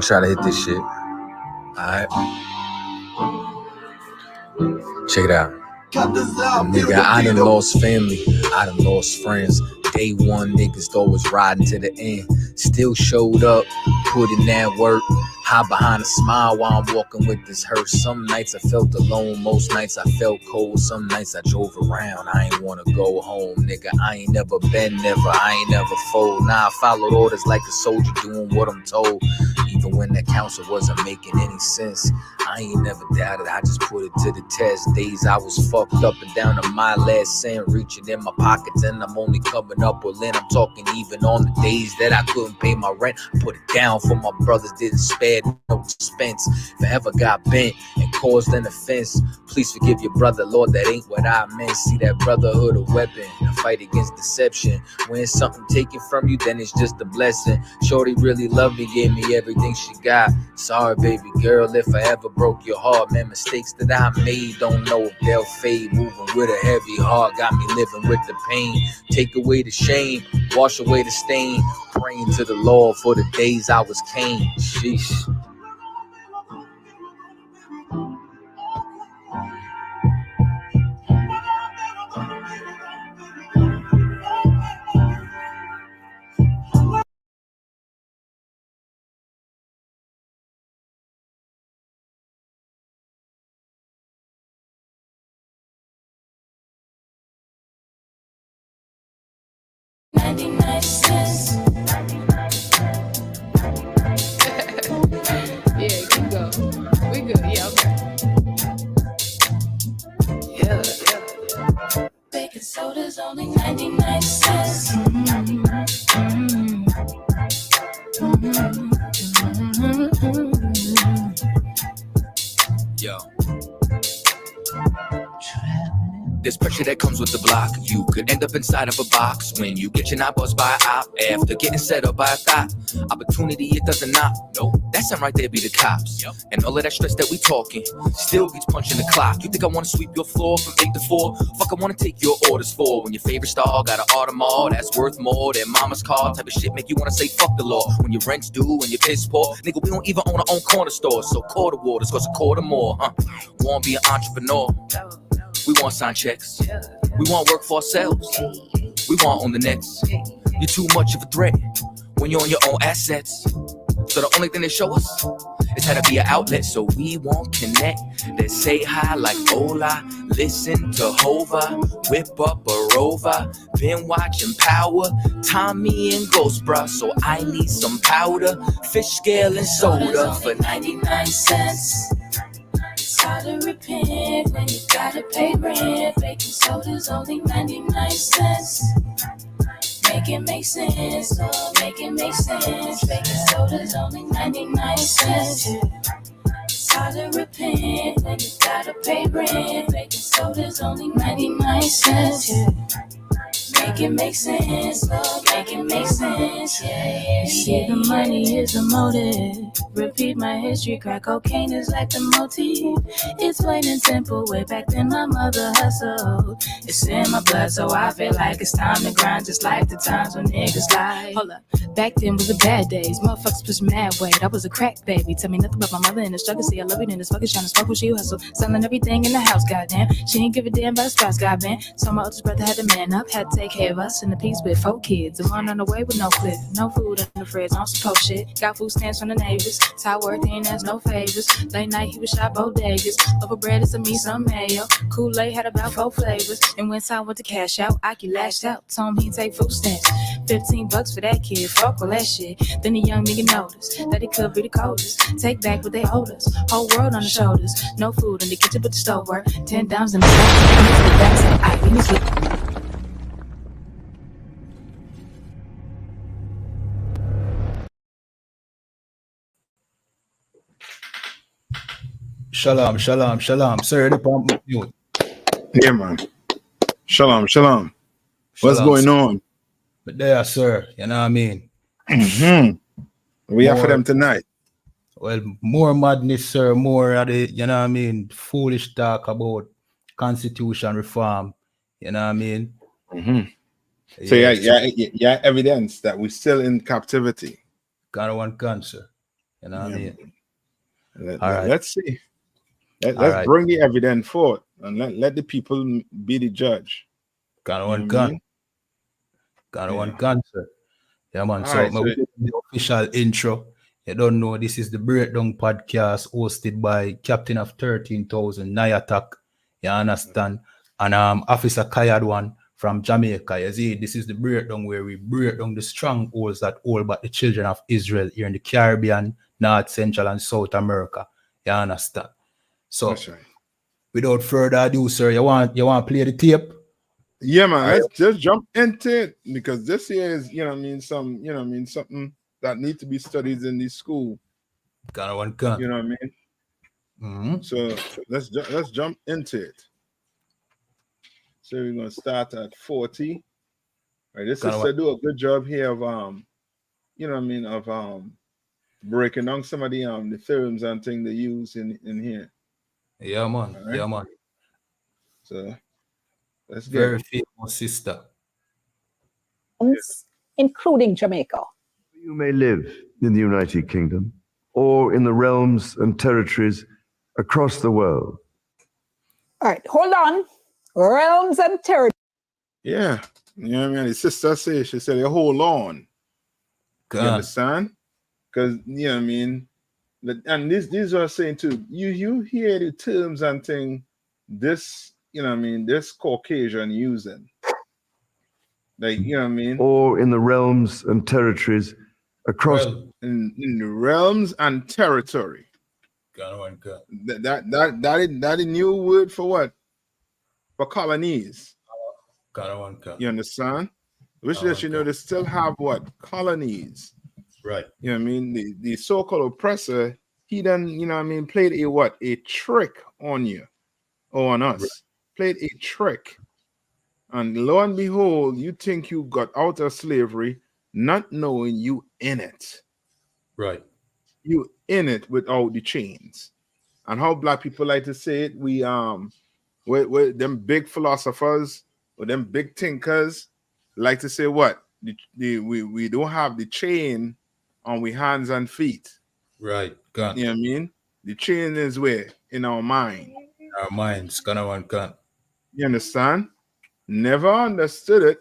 gonna try to hit this shit. Alright. Check it out. Nigga, I done lost family, I done lost friends. Day one, niggas thought was riding to the end. Still showed up, put in that work. Hide behind a smile while I'm walking with this hearse. Some nights I felt alone, most nights I felt cold. Some nights I drove around, I ain't wanna go home. Nigga, I ain't never been, I ain't never fold. Nah, I followed orders like a soldier doing what I'm told. Even when that counsel wasn't making any sense, I ain't never doubted, I just put it to the test. Days I was fucked up and down to my last cent, reaching in my pockets and I'm only coming up with lint. I'm talking even on the days that I couldn't pay my rent. I put it down for my brothers, didn't spare no expense. If I ever got bent and caused an offense, please forgive your brother, Lord, that ain't what I meant. See that brotherhood a weapon, a fight against deception. When something taken from you, then it's just a blessing. Shorty really loved me, gave me everything she got. Sorry, baby girl, if I ever broke your heart. Man, mistakes that I made, don't know if they'll fade. Moving with a heavy heart, got me living with the pain. Take away the shame, wash away the stain. Praying to the Lord for the days I was Cain. Sheesh. Yeah, keep going. We good. Yeah, okay. Yeah. Baking soda's only 99 cents. Yo. There's pressure that comes with the block. You could end up inside of a box when you get your knob buzzed by a op after getting set up by a thought. Opportunity, it doesn't knock. No, that sound right there be the cops. Yep. And all of that stress that we talking still beats punching the clock. You think I wanna sweep your floor from 8 to 4? Fuck, I wanna take your orders for when your favorite star got an Audemars that's worth more than mama's car. Type of shit make you wanna say fuck the law. When your rent's due and your piss poor, nigga, we don't even own our own corner store. So quarter waters cost a quarter more, huh? Wanna be an entrepreneur? We want sign checks. We want work for ourselves. We want on the nets. You're too much of a threat when you're on your own assets. So the only thing they show us is how to be an outlet. So we won't connect. They say hi like hola. Listen to Hova. Whip up a Rover. Been watching Power. Tommy and Ghost, bruh. So I need some powder. Fish scale and soda for 99 cents. It's hard to repent when you gotta pay rent. Baking soda's only 99 cents. Make it make sense, oh, make it make sense. Baking soda's only 99 cents. It's hard to repent when you gotta pay rent. Baking soda's only 99 cents. Make it make sense, oh, make it make sense. Yeah. See, the money is the motive. Repeat my history, crack cocaine is like the motif. It's plain and simple, way back then my mother hustled. It's in my blood, so I feel like it's time to grind, just like the times when niggas lie. Hold up, back then was the bad days, motherfuckers push mad weight. I was a crack baby, tell me nothing about my mother and the struggle. See, I love it in this fucking trying to smoke when she hustle. Selling everything in the house, goddamn. She ain't give a damn about the spots, goddamn. So my oldest brother had to man up, had to take care of us in the piece with 4 kids. The one on the way with no clip, no food in the fridge, on some post shit. Got food stamps from the neighbors. Tower ain't ask no favors. Late night he was shot bodegas. Over bread and some meat, some mayo. Kool-Aid had about 4 flavors. And when time went to cash out, Aki lashed out. Told him he'd take food stamps. $15 for that kid. Fuck all that shit. Then the young nigga noticed that he could be the coldest. Take back what they owed us. Whole world on the shoulders. No food in the kitchen but the stove work. $10 in the stove. I need to Shalom, shalom, shalom. Sir, the pump mute. Yeah, man. Shalom, shalom. What's going on? But there, sir, you know what I mean? We have for them tonight. Well, more madness, sir, more of the, you know what I mean, foolish talk about constitution reform, you know what I mean? So yeah, evidence that we're still in captivity. Kind of one cancer. You know what I mean? All right. Let's see. All Let's right. bring the evidence forth and let the people be the judge. Got You know one what I gun. mean? Got Yeah. one gun, sir. Yeah, man. All So, right, so the official intro. You don't know, this is the Breakdown Podcast hosted by Captain of 13,000, Nayatak. You understand? And Officer Kayadwan from Jamaica. You see, this is the Breakdown where we break down the strongholds that hold back the children of Israel here in the Caribbean, North, Central, and South America. You understand? So, that's right. without further ado, sir, you want to play the tape? Yeah, man. All Let's just jump into it because this year is, you know what I mean, something that needs to be studied in the school. Got one gun. You know what I mean? Mm-hmm. So let's jump into it. So we're gonna start at 40. Right, this sister do a good job here of you know what I mean, of breaking down some of the theorems and things they use in here. Yeah, man. Right? Yeah, man. So let's get Very it. famous sister. Including Jamaica. You may live in the United Kingdom or in the realms and territories across the world. All right, hold on. Realms and territories. Yeah. You know what I mean? The sister said, she said, hold on. You understand? Because, you know what I mean? And these are saying too, you hear the terms and thing, this, you know what I mean, this Caucasian using. Like, you know what I mean? Or in the realms and territories across in the realms and territory. That is new word for what? For colonies. You understand? Which lets you know they still have what? Colonies. Right. You know what I mean? The so-called oppressor, he done, you know what I mean, played a what? A trick on you or on us. Right. Played a trick. And lo and behold, you think you got out of slavery, not knowing you in it. Right. You in it without the chains. And how black people like to say it, we with them big philosophers or them big thinkers like to say what? We don't have the chain on we hands and feet. Right. Gun. You know what I mean? The chain is where? In our mind. Our minds, gun. You understand? Never understood it,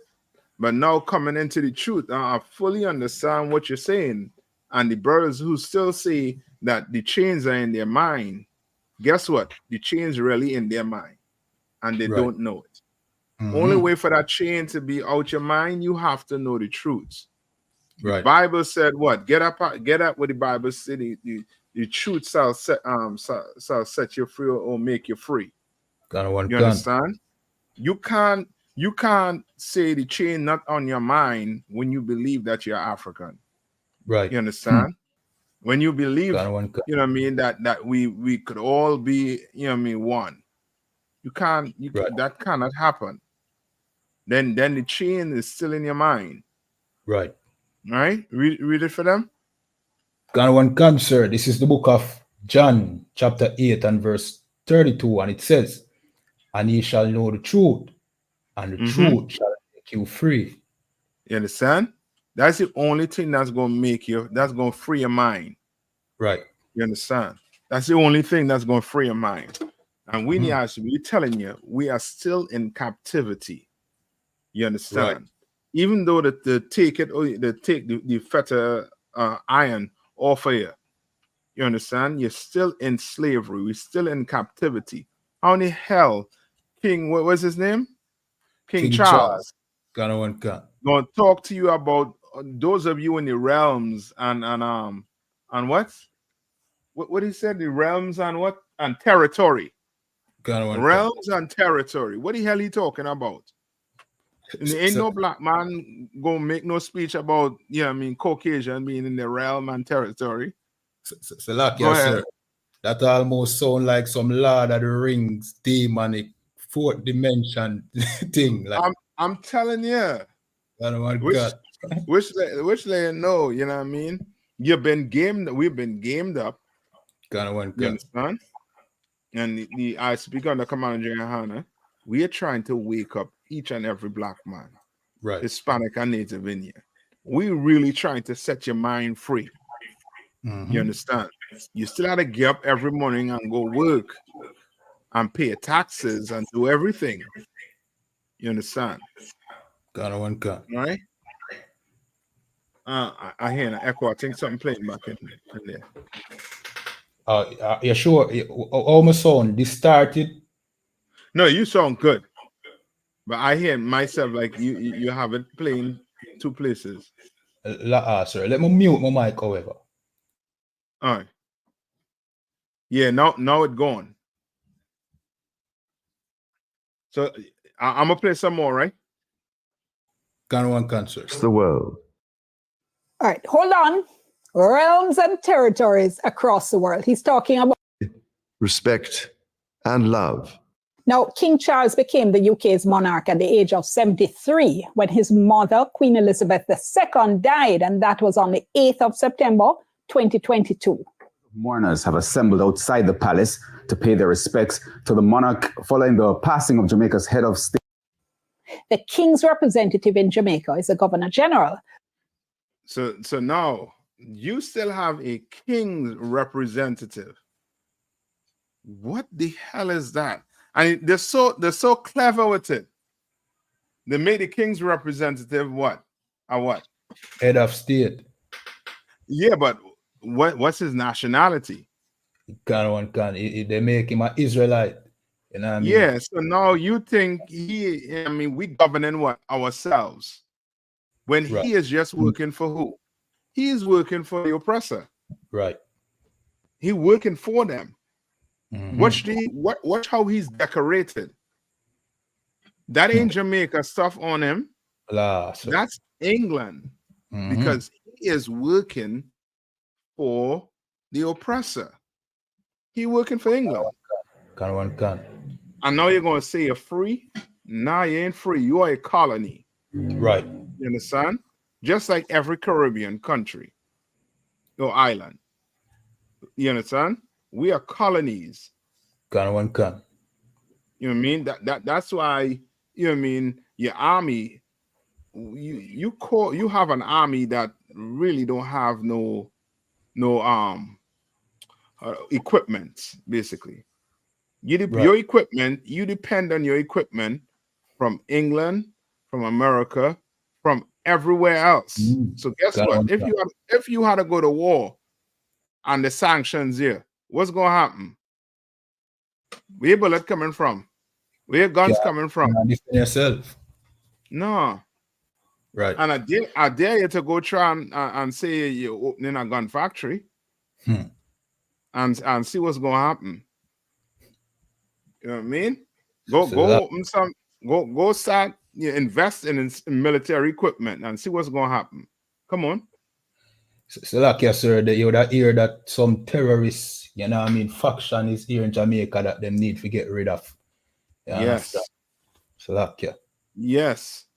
but now coming into the truth, I fully understand what you're saying. And the brothers who still say that the chains are in their mind, guess what? The chains are really in their mind, and they don't know it. Mm-hmm. Only way for that chain to be out your mind, you have to know the truth. Right. The Bible said what? Get up what the Bible said. The truth shall set you free or make you free. You understand? You can't say the chain not on your mind when you believe that you're African. Right. You understand? When you believe, you know what I mean, that we could all be, you know what I mean, one. That cannot happen. Then the chain is still in your mind. Right. Right? Read it for them. Gun, sir. This is the book of John, chapter 8 and verse 32, and it says, and ye shall know the truth, and the truth shall make you free. You understand? That's the only thing that's going to free your mind. Right. You understand? That's the only thing that's going to free your mind. And we need to be telling you, we are still in captivity. You understand? Right. Even though they take the fetter iron off of you. You understand? You're still in slavery. We're still in captivity. How in the hell King, what was his name? King Charles. Going to talk to you about those of you in the realms and what he said, the realms and what? And territory. Realms and territory. What the hell he talking about? And there ain't no black man gonna make no speech about, you know what I mean, Caucasian being in the realm and territory. So like, yes, sir. That almost sound like some Lord of the Rings demonic fourth dimension thing. Like I'm telling you. Which they know, you know what I mean? We've been gamed up. You understand? And I speak on the Commander General, we are trying to wake up each and every black man, right? Hispanic and Native Indian. We really trying to set your mind free. Mhm. You understand? You still had to get up every morning and go work and pay taxes and do everything. You understand? Ghana one can. Right? I hear an echo. I think something playing back in there. You sure? How my sound? This started. No, you sound good. But I hear myself like you have it playing two places. Sorry. Let me mute my mic, however. All right. Yeah, now it's gone. So I'm gonna play some more, right? Ghana one can, sir. The world. All right, hold on. Realms and territories across the world. He's talking about. Respect and love. Now, King Charles became the UK's monarch at the age of 73 when his mother, Queen Elizabeth II, died, and that was on the 8th of September, 2022. Mourners have assembled outside the palace to pay their respects to the monarch following the passing of Jamaica's head of state. The king's representative in Jamaica is the Governor General. So now you still have a king's representative. What the hell is that? And they're so clever with it. They made the king's representative what? What? Head of state. Yeah, but what's his nationality? Ghana one can. They make him an Israelite. You know what I mean? Yeah, so now you think we governing what? Ourselves. When Right. he is just working for who? He is working for the oppressor. Right. He working for them. Mhm. Watch how he's decorated. That ain't Jamaica stuff on him. Sir. That's England. Mhm. Because he is working for the oppressor. He working for England. Ghana one can. And now you're gonna say you're free? Nah, you ain't free. You are a colony. Right. You understand? Just like every Caribbean country or island. You understand? We are colonies. Ghana one can. You know what I mean? That's why, you know what I mean, your army, you have an army that really don't have no equipment, basically. Your equipment, you depend on your equipment from England, from America, from everywhere else. So guess Ghana what? one can. If you had to go to war and the sanctions here, what's gonna happen? Where bullet coming from? Where guns coming from? Defend yourself. No. Right. And I dare you to go try and say you're opening a gun factory and see what's gonna happen. You know what I mean? Go open some, go start invest in military equipment and see what's gonna happen. Come on. So like you, sir, that you would hear that some terrorists, you know what I mean, faction is here in Jamaica that them need to get rid of. You Yes. understand? So like you. Yes.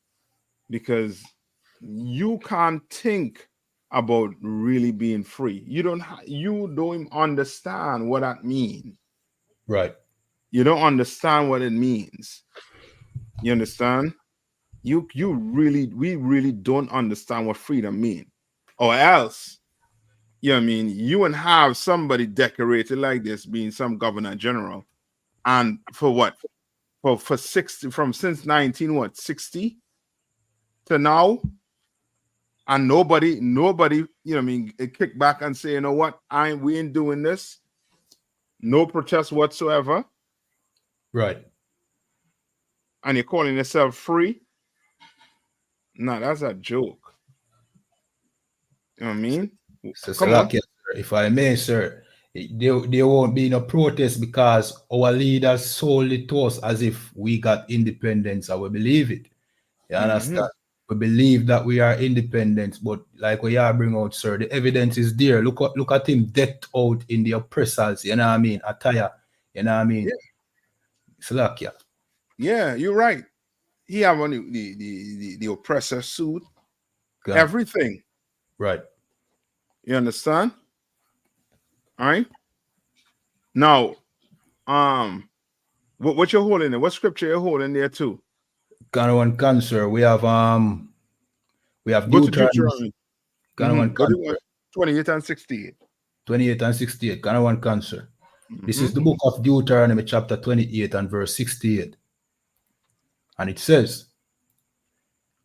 Because you can't think about really being free. You don't even understand what that means. Right. You don't understand what it means. You understand? We really don't understand what freedom means. Or else, you know what I mean, you wouldn't have somebody decorated like this being some governor general. And for what? For 60 since 1960 to now. And nobody, you know what I mean, kick back and say, you know what, we ain't doing this. No protest whatsoever. Right. And you're calling yourself free? No, that's a joke. You know what I mean? So Come like on. you, sir, if I may, sir, there won't be no protest because our leaders sold it to us as if we got independence and we believe it. You understand? We believe that we are independent, but like we are bring out, sir, the evidence is there. Look at him decked out in the oppressors, you know what I mean? Attire, you know what I mean? Yeah. It's like, yeah. Yeah, you're right. He have on the oppressor suit, God. everything. Right. You understand? All right. Now, what you're holding there? What scripture you're holding there too? Ghana one cancer. We have Go to Deuteronomy. Ghana one Go to cancer. 28 and 68. 28 and 68. Can I one cancer? This is the book of Deuteronomy, chapter 28 and verse 68. And it says,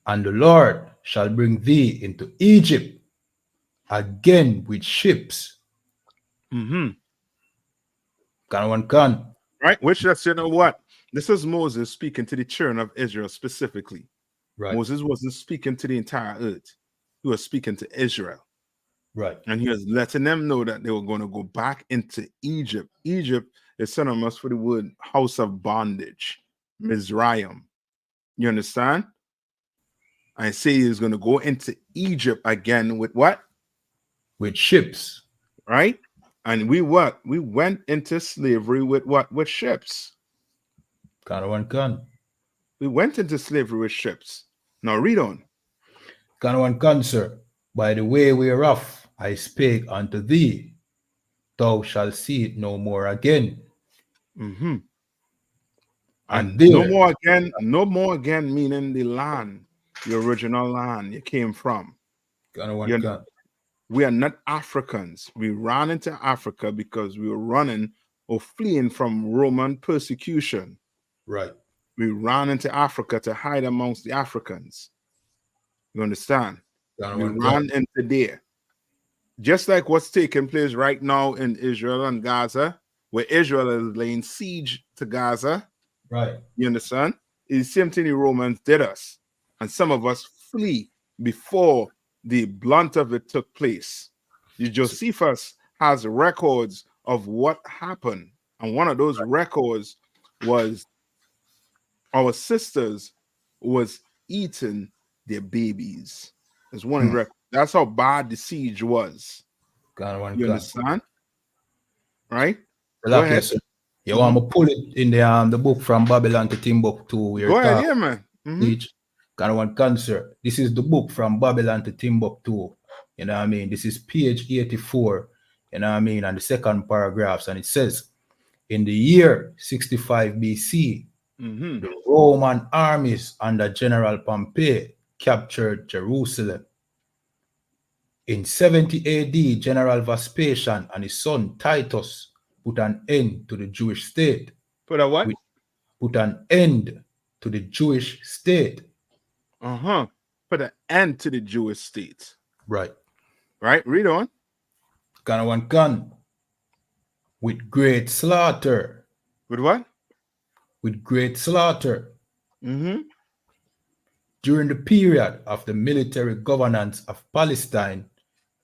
and the Lord shall bring thee into Egypt again with ships. Mm-hmm. Can one can? Right? Which lets you know what? This is Moses speaking to the children of Israel specifically. Right. Moses wasn't speaking to the entire earth. He was speaking to Israel. Right. And he was letting them know that they were going to go back into Egypt. Egypt is synonymous for the word house of bondage, Mizraim. You understand? I say he's going to go into Egypt again with what? With ships. Right? And we what? We went into slavery with what? With ships. Can one can? We went into slavery with ships. Now read on. Can one can, sir? By the way whereof I spake unto thee, thou shalt see it no more again. Mm-hmm. And no there, more again, meaning the land, the original land you came from. can one You can? know, we are not Africans. We ran into Africa because we were running or fleeing from Roman persecution. Right. We ran into Africa to hide amongst the Africans. You understand? Can We one ran can? into there. Just like what's taking place right now in Israel and Gaza, where Israel is laying siege to Gaza. Right. You understand? It's the same thing the Romans did us. And some of us flee before the blunt of it took place. The Josephus has records of what happened. And one of those records was our sisters was eating their babies. There's one record. That's how bad the siege was. Can one You can? understand? Right? Go Like ahead. yes, sir. You want me pull it in the book from Babylon to Timbuktu where Go ahead, talk yeah, man. each can one cancer. This is the book from Babylon to Timbuktu. You know what I mean? This is page 84. You know what I mean? And the second paragraphs, and it says, in the year 65 BC, the Roman armies under General Pompey captured Jerusalem. In 70 AD, General Vespasian and his son Titus put an end to the Jewish state. Put a what? Put an end to the Jewish state. Put an end to the Jewish state. Right. Right? Read on. Can one can. With great slaughter. With what? With great slaughter. Mm-hmm. During the period of the military governance of Palestine,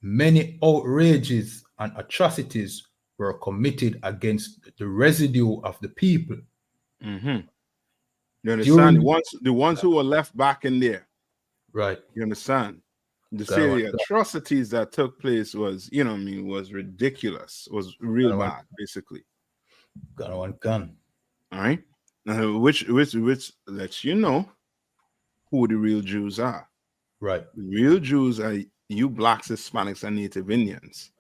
many outrages and atrocities were committed against the residue of the people. Mm-hmm. You understand? The ones who were left back in there. Right. You understand? The atrocities that took place was, you know what I mean, was ridiculous. Was real bad, basically. One can. All right. Which lets you know who the real Jews are. Right. The real Jews are you blacks, Hispanics, and Native Indians.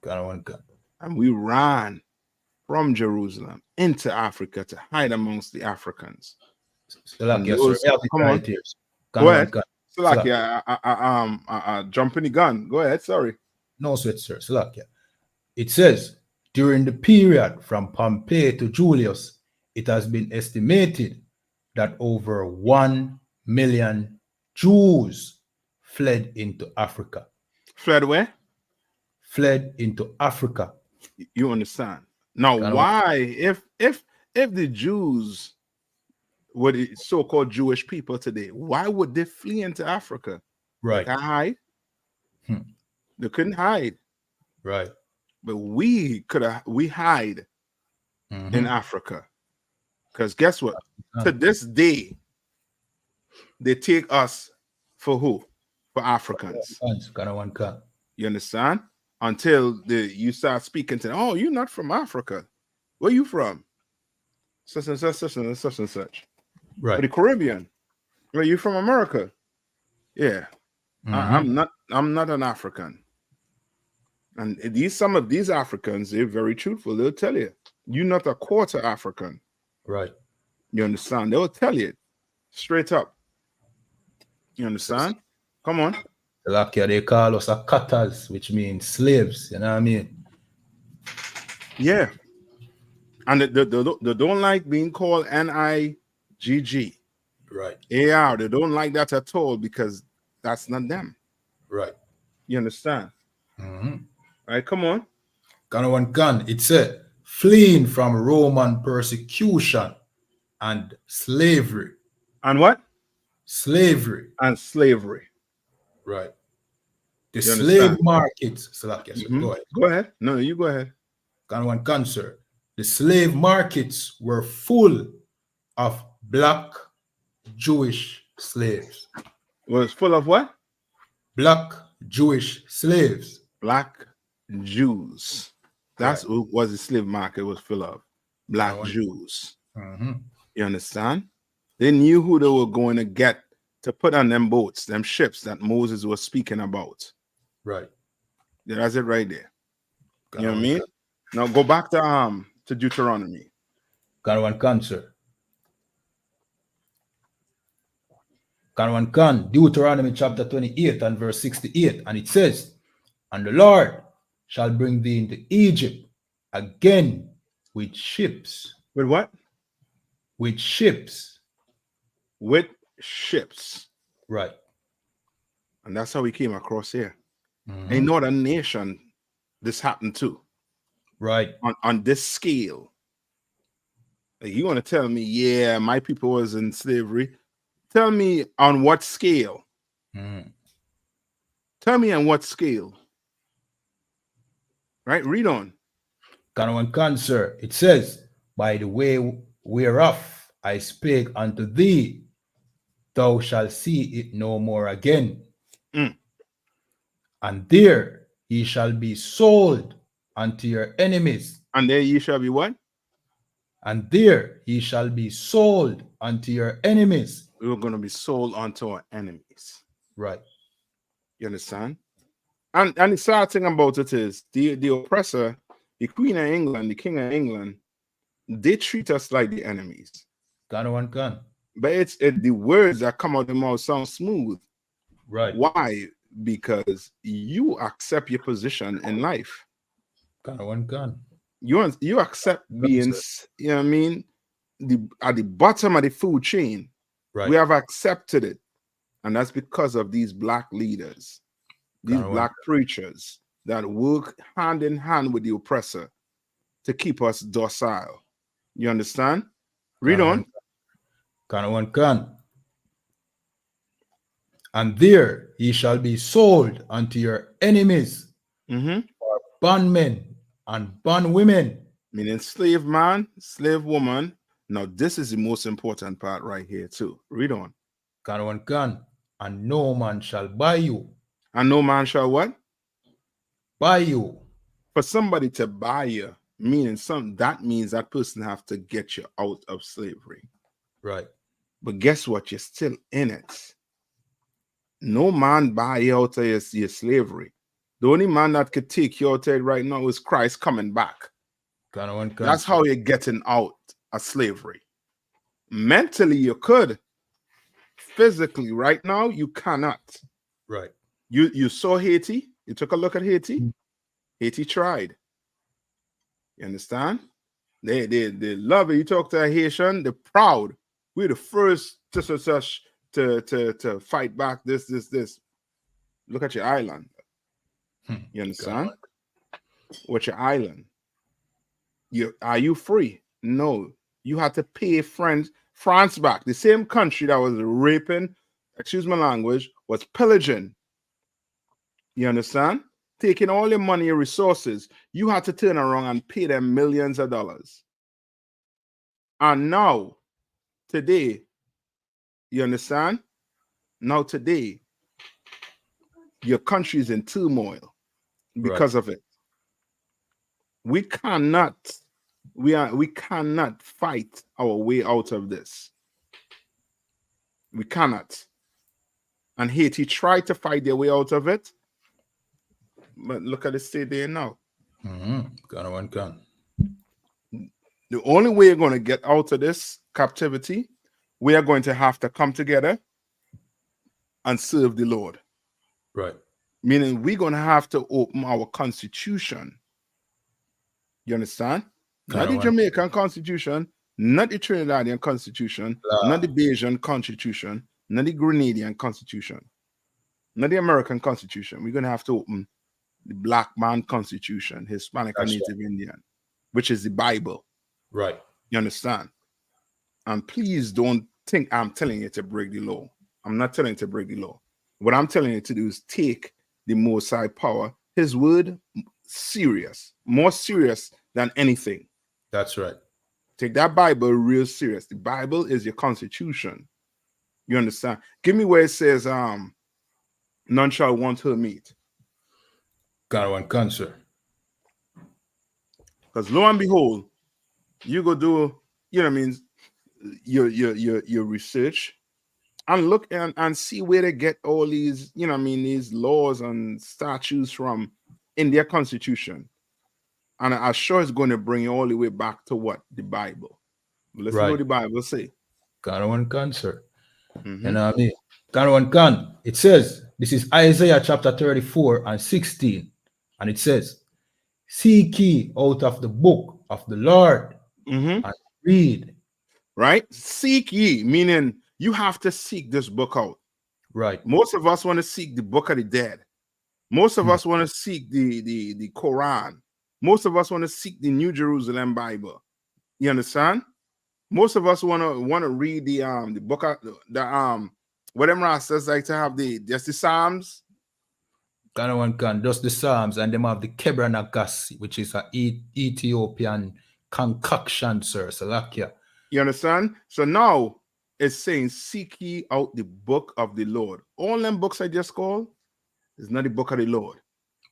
One can. And we ran from Jerusalem into Africa to hide amongst the Africans. Like, yes, sir. Come on. Go ahead. Jumping the gun. Go ahead. Sorry. No sweat, sir. Salakia. It says, during the period from Pompey to Julius, it has been estimated that over 1 million Jews fled into Africa. Fled where? Fled into Africa. You understand? Now, why, if the Jews were the so-called Jewish people today, why would they flee into Africa? Right. They can't hide. They couldn't hide. Right. But we hide in Africa. Because guess what? To this day, they take us for who? For Africans. You understand? Until you start speaking to them, oh, you're not from Africa. Where you from? Such and such, such and such and such. Right. Or the Caribbean. Where you from America? Yeah. I'm not an African. And some of these Africans, they're very truthful. They'll tell you, you're not a quarter African. Right. You understand? They'll tell you straight up. You understand? Come on. Like they call us a katas, which means slaves. You know what I mean? Yeah. And they don't like being called NIGG. Right. AR. They don't like that at all because that's not them. Right. You understand? Mm-hmm. Right, come on. Gun. It said, fleeing from Roman persecution and slavery. And what? Slavery. And slavery. Right. The You slave understand? markets. Salakia, sir. Mhm. Go ahead. Go ahead. No, you go ahead. Gun, sir. The slave markets were full of black Jewish slaves. Was full of what? Black Jewish slaves. Black Jews. That's Right. what the slave market was full of. Black Gun. Jews. Mm-hmm. You understand? They knew who they were going to get to put on them boats, them ships that Moses was speaking about. Right. Yeah, that's it right there. Gun. You know what I mean? Now go back to Deuteronomy. Gun, sir. Deuteronomy chapter 28 and verse 68. And it says, and the Lord shall bring thee into Egypt again with ships. With what? With ships. With ships. Right. And that's how we came across here. Mm-hmm. Ain't no other nation this happened to. Right. On this scale. Like, you want to tell me, yeah, my people was in slavery. Tell me on what scale. Mm-hmm. Tell me on what scale. Right? Read on. Sir. It says, by the way whereof I spake unto thee, thou shalt see it no more again. Mm. And there ye shall be sold unto your enemies. And there ye shall be what? And there ye shall be sold unto your enemies. We were going to be sold unto our enemies. Right. You understand? And the sad thing about it is the oppressor, the Queen of England, the King of England, they treat us like the enemies. Gun. But it's the words that come out of their mouth sound smooth. Right. Why? Because you accept your position in life. Gun. You accept being, you know what I mean, at the bottom of the food chain. Right. We have accepted it. And that's because of these black leaders, these black preachers that work hand in hand with the oppressor to keep us docile. You understand? Read on. And there ye shall be sold unto your enemies for bondmen and bondwomen. Meaning slave man, slave woman. Now, this is the most important part right here, too. Read on. And no man shall buy you. And no man shall what? Buy you. For somebody to buy you, that means that person have to get you out of slavery. Right. But guess what? You're still in it. No man buy you out of your slavery. The only man that could take you out of it right now is Christ coming back. That's how you're getting out of slavery. Mentally, you could. Physically, right now, you cannot. Right. You saw Haiti. You took a look at Haiti. Haiti tried. You understand? They love it. You talk to a Haitian, they're proud. We're the first to fight back this. Look at your island. You understand? What's your island? Are you free? No. You had to pay France back. The same country that was raping, excuse my language, was pillaging. You understand? Taking all your money, your resources. You had to turn around and pay them millions of dollars. And now, today, you understand? Now today, your country is in turmoil because of it. We cannot fight our way out of this. We cannot. And Haiti tried to fight their way out of it. But look at the state they're in now. The only way you're going to get out of this captivity, we are going to have to come together and serve the Lord. Right. Meaning we're going to have to open our constitution You understand? Not Kinda the one. Jamaican Constitution, not the Trinidadian Constitution, not the Bayesian Constitution, not the Grenadian Constitution, not the American Constitution. We're going to have to open the Black Man Constitution, Hispanic and That's Native Indian, which is the Bible. Right. You understand? And please don't think I'm telling you to break the law. I'm not telling you to break the law. What I'm telling you to do is take the Most High power, his word, serious, more serious than anything. That's right. Take that Bible real serious. The Bible is your constitution. You understand? Give me where it says, none shall want her meat. Kinda one cancer. Because lo and behold, you go do, you know what I mean, your research and look and see where they get all these, you know what I mean, these laws and statutes from in their constitution. And I'm sure it's going to bring you all the way back to what? The Bible. Let's know what the Bible say. Kinda one cancer. Mhm. You know what I mean? Kinda one can. It says, this is Isaiah chapter 34 and 16. And it says, seek ye out of the book of the Lord Mhm. and read. Right? Seek ye, meaning you have to seek this book out. Right. Most of us want to seek the book of the dead. Most of us want to seek the Quran. Most of us want to seek the New Jerusalem Bible. You understand? Most of us want to read the book of the whatever Rastas like to have just the Psalms. Kinda one can. Just the Psalms, and them have the Kebra, which is an Ethiopian concoction, sir. Salakia. You understand? So now it's saying, seek ye out the book of the Lord. All them books I just called is not the book of the Lord.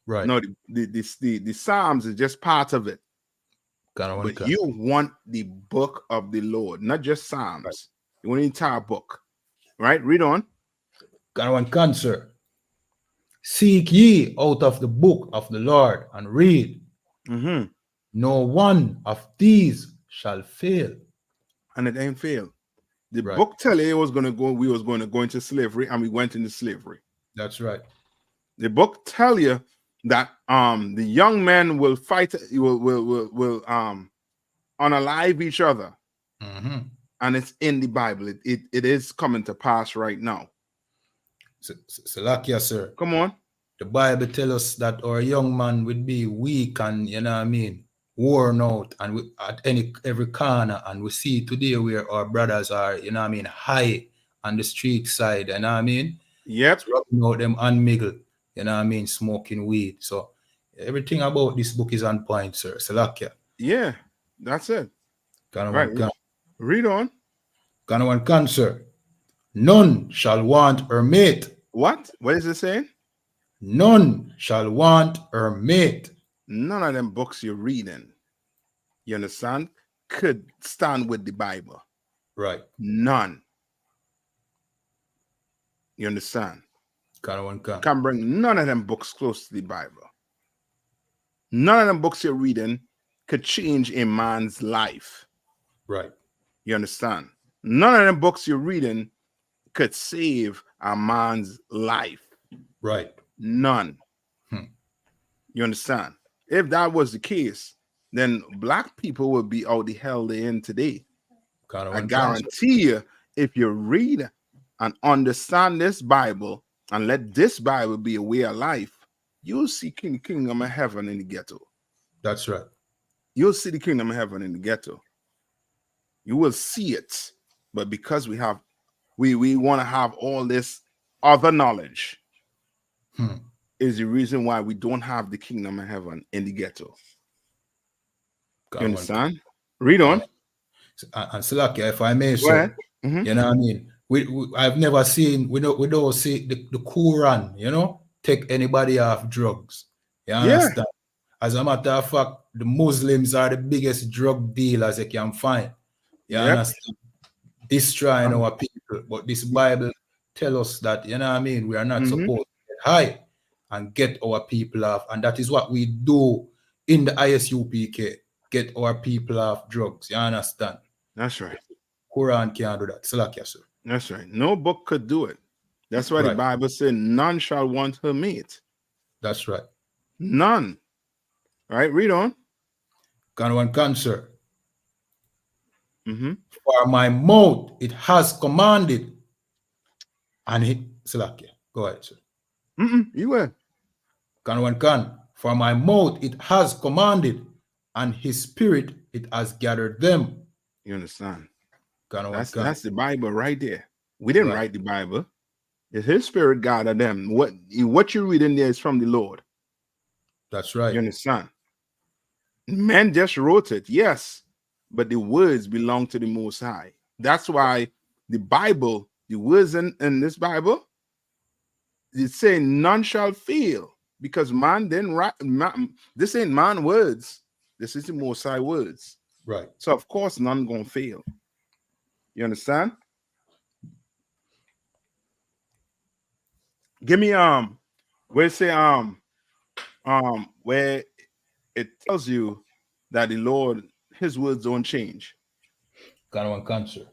Right. No, the Psalms is just part of it. Kinda one But can. you want the book of the Lord, not just Psalms. Right. You want the entire book. Right? Read on. Kinda one can, sir. Seek ye out of the book of the Lord and read. Mm-hmm. No one of these shall fail. And it ain't failed. The Right. book tell you we was going to go into slavery, and we went into slavery. That's right. The book tell you that the young men will fight, will unalive each other. Mm-hmm. And it's in the Bible. It is coming to pass right now. Salakia, sir. Come on. The Bible tells us that our young man would be weak and, you know what I mean, worn out and at every corner. And we see today where our brothers are, you know what I mean, high on the street side, you know what I mean? Yep. Rubbing out them unmiggled, you know what I mean, smoking weed. So everything about this book is on point, sir. Salakia. Yeah, that's it. Right. Read on. Kind of one cancer. None shall want her mate. What? What is it saying? None shall want her mate. None of them books you're reading, you understand, could stand with the Bible. Right. None. You understand? Kind of one Can bring none of them books close to the Bible. None of them books you're reading could change a man's life. Right. You understand? None of them books you're reading could save a man's life. Right. None. You understand? If that was the case, then black people would be out the hell they're in today. I guarantee you, if you read and understand this Bible and let this Bible be a way of life, you'll see kingdom of heaven in the ghetto. That's right. You'll see the kingdom of heaven in the ghetto. You will see it. But because we want to have all this other knowledge is the reason why we don't have the kingdom of heaven in the ghetto. You understand? Read on. And Salakia, if I may, sir, you know what I mean? I've never seen, we don't see the Quran, you know, take anybody off drugs. You understand? As a matter of fact, the Muslims are the biggest drug dealers you can find. You understand? Destroying our people. But this Bible tell us that, you know what I mean, we are not supposed to get high and get our people off. And that is what we do in the ISUPK. Get our people off drugs. You understand? That's right. Quran can't do that. Salakia, sir. That's right. No book could do it. That's why the Bible said none shall want her mate. That's right. None. All right, read on. Can one cancer? Mm-hmm. For my mouth it has commanded, and he Salakia. Go ahead, sir. You were. Can one can? For my mouth it has commanded, and his spirit it has gathered them. You understand? Can one can? That's the Bible right there. We didn't Right. write the Bible. It's His Spirit gathered them. What you read in there is from the Lord. That's right. You understand? Men just wrote it, yes, but the words belong to the Most High. That's why the Bible, the words in this Bible, it's saying none shall fail, because man didn't write. This ain't man words. This is the Most High words. Right. So of course none gonna fail. You understand? Give me where it say where it tells you that the Lord, His words don't change. Can one cancer?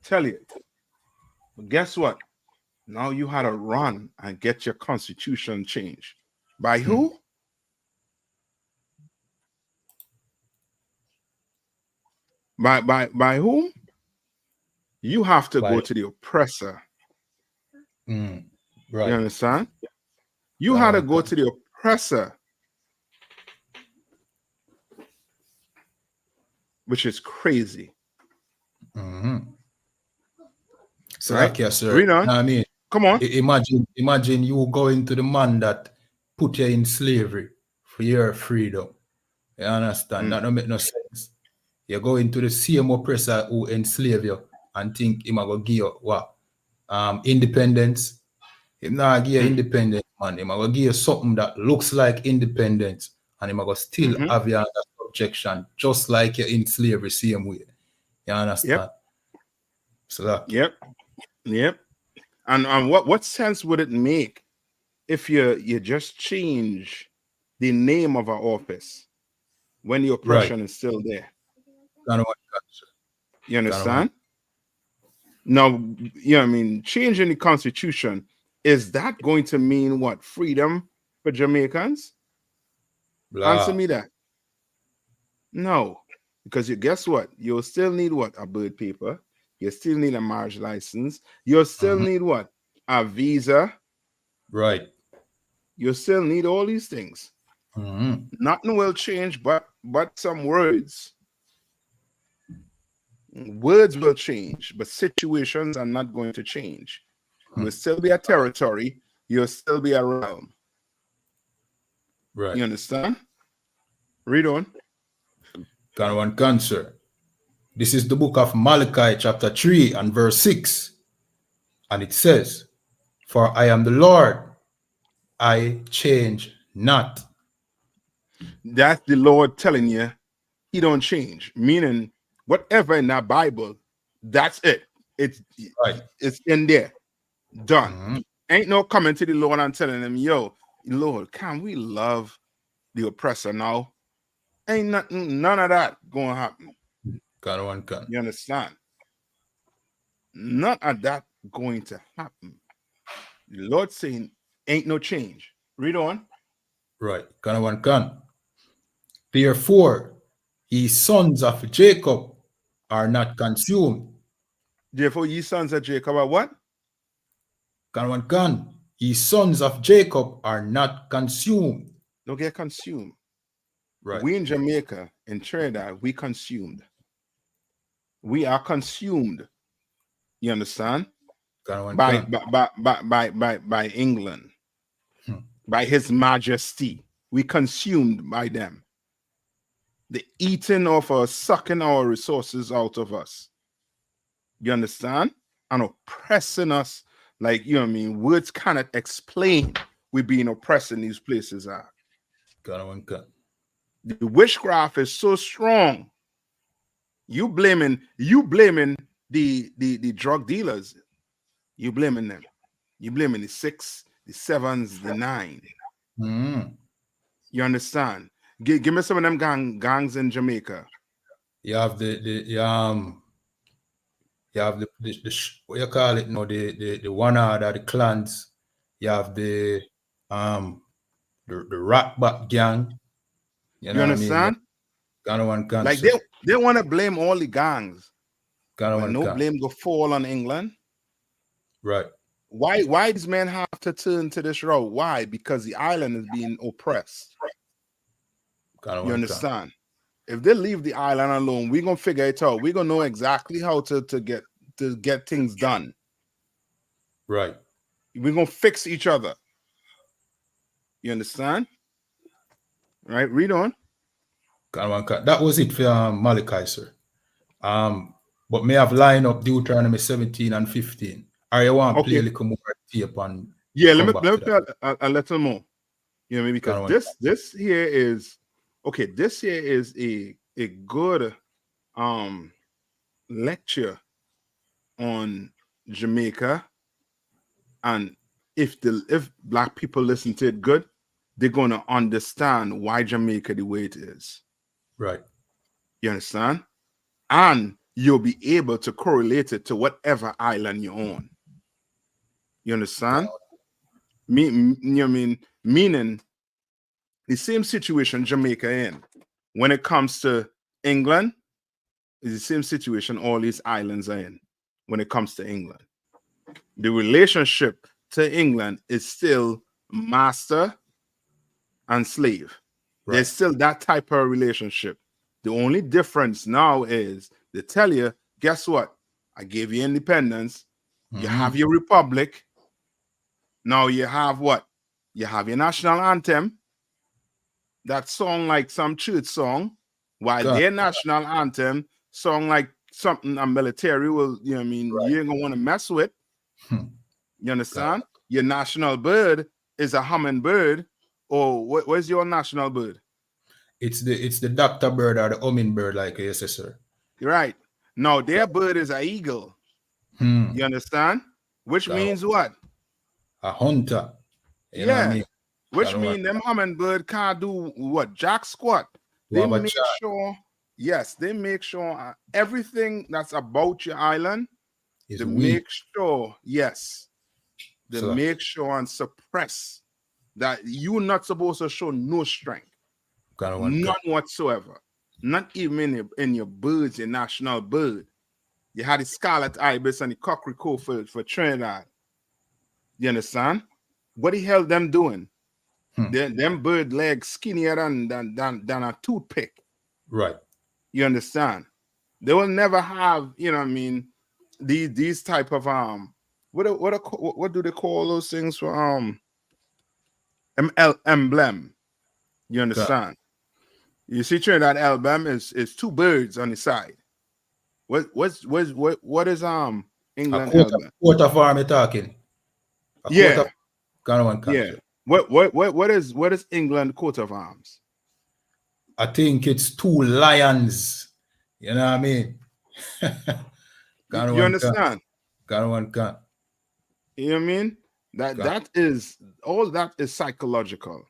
Tell you. But guess what? Now you had to run and get your constitution changed. By who? By whom? You have to go to the oppressor. Right. You understand? You had to go to the oppressor, which is crazy. Salakia, Right? sir. Read on. I mean, come on. Imagine you going to the man that put you in slavery for your freedom. You understand? That don't make no sense. You go into the same oppressor who enslave you and think him gonna give you what? Independence. Him not give you independence, man. Him gonna give you something that looks like independence, and him gonna still have you under subjection, just like you're in slavery, same way. You understand? So that Yep. And what sense would it make if you just change the name of our office when the oppression is still there? You understand? Now, you know what I mean, changing the constitution, is that going to mean what? Freedom for Jamaicans? Answer me that. No. Because guess what? You'll still need what? A birth paper. You still need a marriage license. You'll still need what? A visa. Right. You still need all these things. Nothing will change but some words. Words will change, but situations are not going to change. You'll still be a territory. You'll still be a realm. Right. You understand? Read on. Can one cancer? This is the book of Malachi, chapter 3 and verse 6. And it says, "For I am the Lord, I change not." That's the Lord telling you He don't change. Meaning, whatever in that Bible, that's it. It's in there. Done. Ain't no coming to the Lord and telling him, yo, Lord, can we love the oppressor now? Ain't none of that going to happen. You understand? None of that going to happen. The Lord saying, ain't no change. Read on. Right. Can. Therefore, ye sons of Jacob are not consumed. Therefore, ye sons of Jacob are what? Can. Ye sons of Jacob are not consumed. Don't get consumed. Right. We in Jamaica, in Trinidad, we consumed. We are consumed. You understand? By England, by His Majesty. We consumed by them. The eating of us, sucking our resources out of us. You understand? And oppressing us, like, you know what I mean? Words cannot explain we being oppressed in these places are. The witchcraft is so strong. You blaming the drug dealers. You blaming them. You blaming the 6, the 7s, the 9. You understand? Give me some of them gangs in Jamaica. You have the what you call it now, the one order, the clans. You have the Rat Back Gang. You know You what I mean? understand? Ganawan Khan. Like they want to blame all the gangs, but no Khan. blame go fall on England. Right. Why these men have to turn to this road? Why? Because the island is being oppressed. You understand? If they leave the island alone, we're gonna figure it out. We're gonna know exactly how to get things done. Right. We're gonna fix each other. You understand? Right? Read on. That was it for Malachi, sir. But may have line up Deuteronomy 17 and 15. Or you want to play a little more tape and let me play a little more. You know what I mean? Because this here is okay. This here is a good lecture on Jamaica, and if black people listen to it good, they're gonna understand why Jamaica the way it is. Right. You understand? And you'll be able to correlate it to whatever island you're on. You understand? Meaning the same situation Jamaica in. When it comes to England, it's the same situation all these islands are in. When it comes to England, the relationship to England is still master and slave. Right. There's still that type of relationship. The only difference now is they tell you, guess what? I gave you independence. You have your republic. Now you have what? You have your national anthem. That song like some church song, while their national anthem song like something a military will, you know what I mean, you ain't gonna want to mess with. You understand? Your national bird is a hummingbird. Or where's your national bird? It's the doctor bird or the hummingbird, like you say, sir. Right. No, their bird is an eagle. You understand? Which means what? A hunter. You know what I mean? Which means them hummingbird can't do what? Jack squat. They make sure, they make sure everything that's about your island, they make sure, they make sure and suppress that you're not supposed to show no strength. None whatsoever. Not even in your birds, your national bird. You had the scarlet ibis and the cockrico for Trinidad. You understand? What the hell them doing? Them bird legs skinnier than a toothpick. Right. You understand? They will never have, you know what I mean, these type of what do they call those things for emblem? You understand? You see Trinidad emblem is two birds on the side. What is England emblem? Quarter farm you talking? What is England coat of arms? I think it's two lions. You know what I mean? You understand? You know what I mean? That is all that is psychological.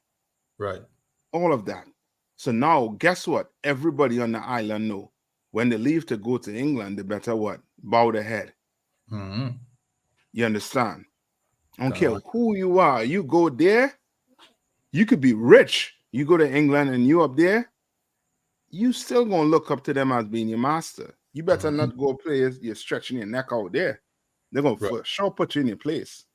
Right. All of that. So now guess what? Everybody on the island know when they leave to go to England, they better what? Bow their head. You understand? I don't care who you are. You go there, you could be rich. You go to England and you up there, you still gonna look up to them as being your master. You better not go place you're stretching your neck out there. They're gonna for sure put you in your place.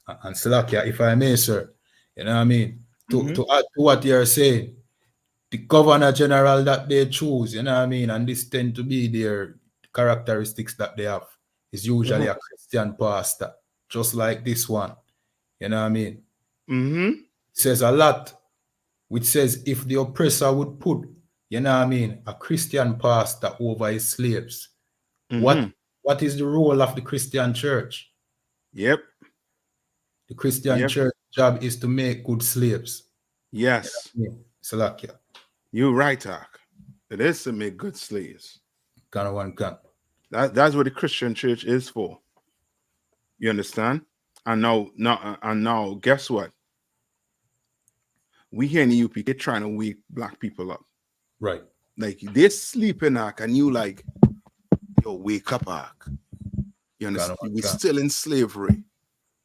And Salakia, if I may, sir, you know what I mean? To add to what you're saying, the governor general that they choose, you know what I mean, and this tend to be their characteristics that they have, is usually a Christian pastor, just like this one. You know what I mean? It says a lot, which says if the oppressor would put, you know what I mean, a Christian pastor over his slaves, what is the role of the Christian church? Yep. The Christian church job is to make good slaves. Yes. You know what I mean? Salakia. You're right, Ark. It is to make good slaves. That's what the Christian church is for. You understand? And now, guess what? We here in the UP, they're trying to wake black people up. Right. Like they're sleeping, Ark, and you like, yo, wake up, Ark. You understand? We're still in slavery.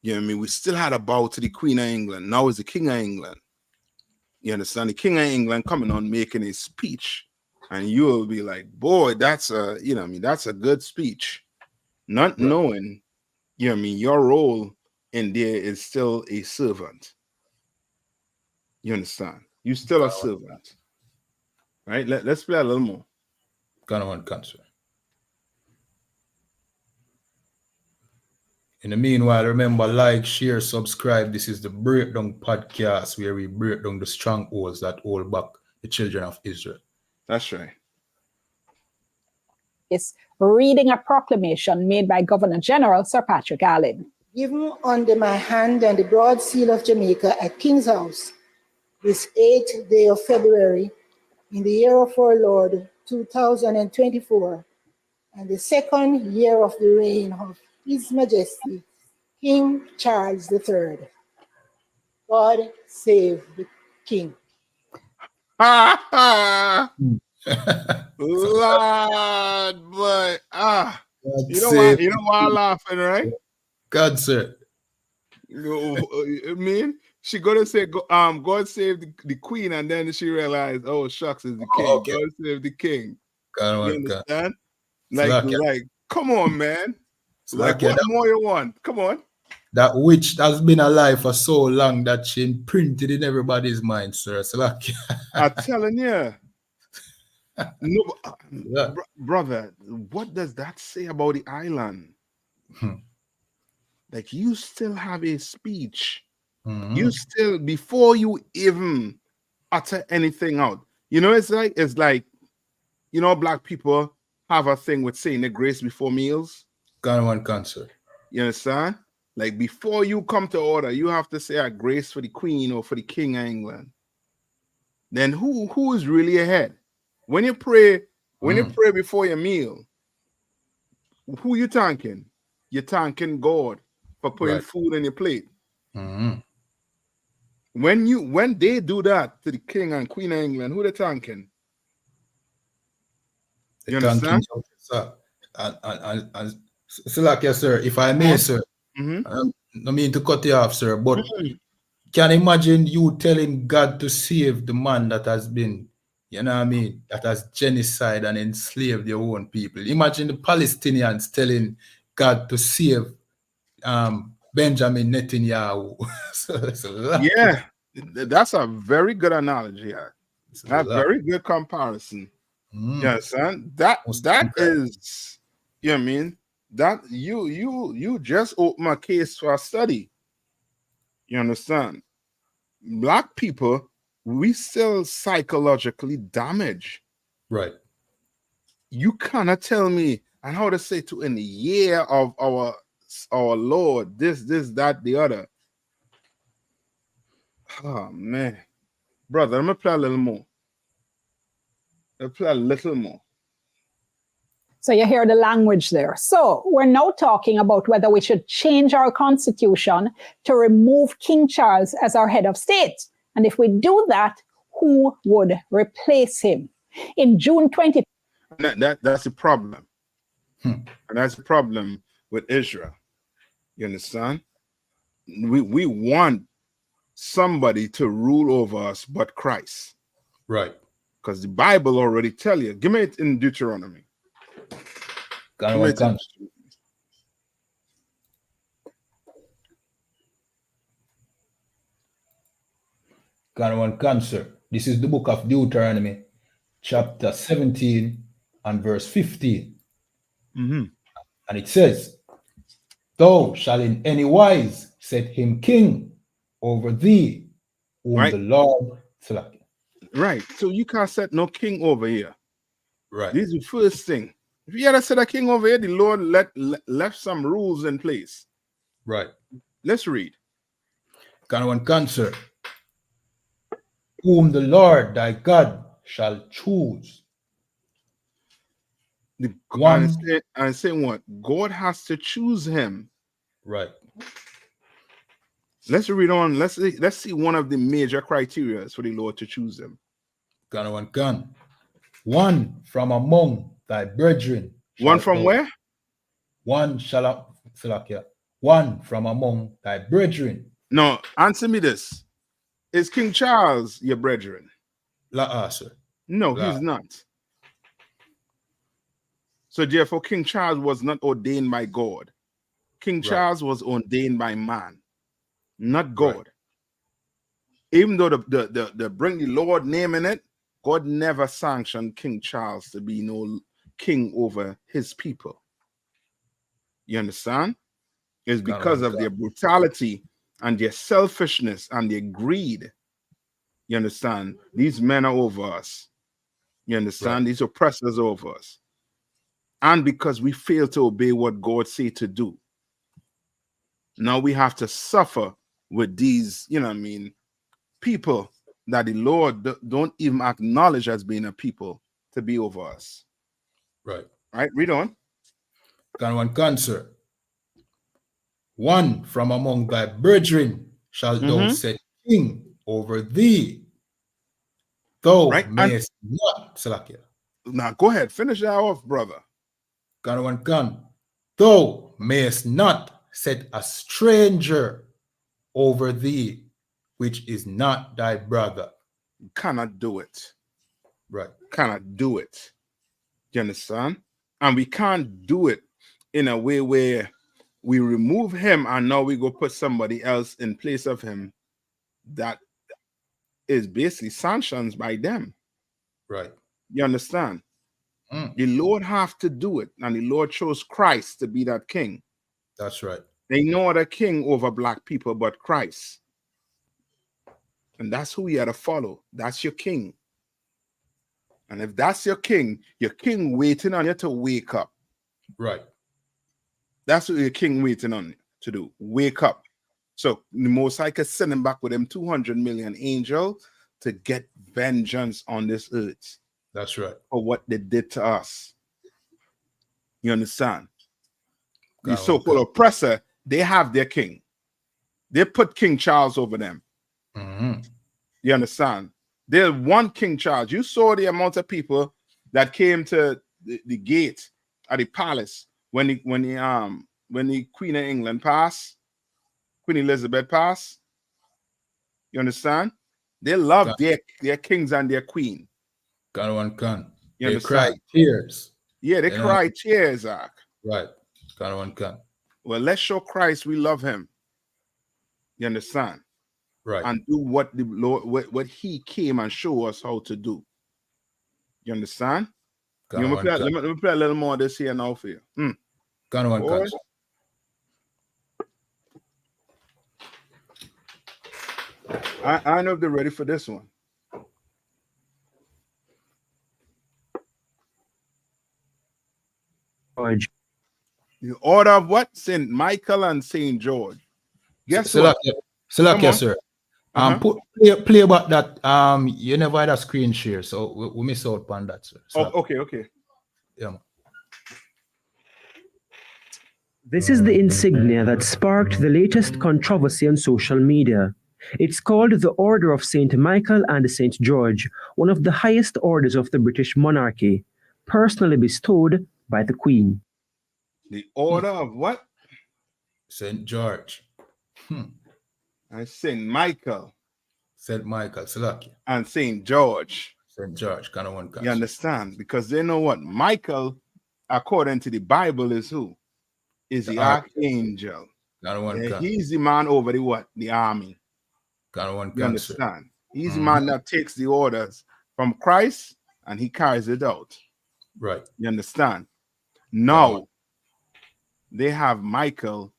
You know what I mean? We still had a bow to the Queen of England. Now it's the King of England. You understand? The King of England coming on making his speech. And you will be like, boy, that's a, you know what I mean? That's a good speech. Not knowing, you know what I mean, your role in there is still a servant. You understand? You still a servant. Right? Let's play a little more. Gonna cancer. In the meanwhile, remember, like, share, subscribe. This is the Breakdown Podcast, where we break down the strongholds that hold back the children of Israel. That's right. Is reading a proclamation made by Governor General Sir Patrick Allen. Given under my hand and the broad seal of Jamaica at King's House, this 8th day of February, in the year of our Lord 2024, and the second year of the reign of His Majesty, King Charles III. God save the King. Lord, but you know why I'm laughing, right? God, sir. I mean, she gonna say, God save the Queen, and then she realized, oh shucks, it's the King. Okay. God save the King. God, You understand? God. Like, come on, man. Like, what more you want? Come on. That witch has been alive for so long that she imprinted in everybody's mind, sir. So like, I'm telling you. No, brother, what does that say about the island? Like, you still have a speech. You still, before you even utter anything out. You know, it's like, you know, black people have a thing with saying the grace before meals. God one cancer. You understand? Like, before you come to order, you have to say a grace for the Queen or for the King of England. Then who is really ahead? When you pray, before your meal, who you thanking? You're thanking God for putting food on your plate. When they do that to the King and Queen of England, who they thanking? You understand? And so like, yes, sir, if I may, sir, I don't mean to cut you off, sir, but can you imagine you telling God to save the man that has been, you know what I mean, that has genocide and enslaved their own people? Imagine the Palestinians telling God to save Benjamin Netanyahu. Yeah, that's a very good analogy. A very good comparison. You understand? That is, you know what I mean? That you just open a case for a study. You understand? Black people, we still psychologically damaged. Right. You cannot tell me, and how to say to in the year of our Lord, this, that, the other. Oh man. Brother, I'm gonna play a little more. So you hear the language there. So we're now talking about whether we should change our constitution to remove King Charles as our head of state. And if we do that, who would replace him? In June 20... That's the problem. And that's the problem with Israel. You understand? We want somebody to rule over us but Christ. Right. Because the Bible already tell you. Give me it in Deuteronomy. God one cancer. This is the book of Deuteronomy, chapter 17 and verse 15. And it says, "Thou shalt in any wise set him king over thee, whom the Lord selected." Right. So you can't set no king over here. Right. This is the first thing. If you had to set a king over here, the Lord left some rules in place. Right. Let's read. God one cancer. Whom the Lord thy God shall choose. And say what? God has to choose him. Right. Let's read on. Let's see one of the major criteria for the Lord to choose him. God one can. One from among thy brethren. One from where? One shall one from among thy brethren. No, answer me this. Is King Charles your brethren? La sir. No, La. he's not. So therefore, King Charles was not ordained by God. King Charles was ordained by man, not God. Right. Even though the bring the Lord name in it, God never sanctioned King Charles to be no king over his people. You understand? It's because of their brutality and their selfishness and their greed. You understand? These men are over us. You understand? These oppressors are over us. And because we fail to obey what God said to do. Now we have to suffer with these, you know what I mean, people that the Lord don't even acknowledge as being a people to be over us. Right. Right? Read on. Can one cancer. One from among thy brethren shall thou set king over thee. Thou mayest not. Salakia. Now go ahead. Finish that off, brother. Can one can. Thou mayest not set a stranger over thee, which is not thy brother. You cannot do it. Right. Cannot do it. You understand? And we can't do it in a way where we remove him and now we go put somebody else in place of him that is basically sanctioned by them. Right. You understand? The Lord have to do it, and the Lord chose Christ to be that king. That's right. They no other king over black people but Christ. And that's who you have to follow. That's your king. And if that's your king waiting on you to wake up. Right. That's what your king waiting on you to do. Wake up. So the Most High can send him back with them 200 million angels to get vengeance on this earth. That's right. For what they did to us. You understand? The so-called oppressor, they have their king. They put King Charles over them. You understand? There's one King Charles. You saw the amount of people that came to the gate at the palace when the Queen of England passed, Queen Elizabeth passed. You understand? They love their kings and their queen. They cry tears. Yeah, they cry tears, Zach. Right. Well, let's show Christ we love him. You understand? Right. And do what the Lord, what he came and show us how to do. You understand? Let me play a little more of this here now for you. I know if they're ready for this one. George. The order of what? Saint Michael and Saint George. Guess what? Salakia, sir. Play about that. You never had a screen share, so we miss out on that, sir. Okay. Yeah. This is the insignia that sparked the latest controversy on social media. It's called the Order of St. Michael and St. George, one of the highest orders of the British monarchy, personally bestowed by the Queen. The Order of what? St. George. And St. Michael. St. Michael, Salakia. And St. George. St. George, kind of one. You understand? Because they know what? Michael, according to the Bible, is who? Is the archangel. He's the man over the what? The army. You understand? He's the man that takes the orders from Christ and he carries it out. Right. You understand? Now, they have Michael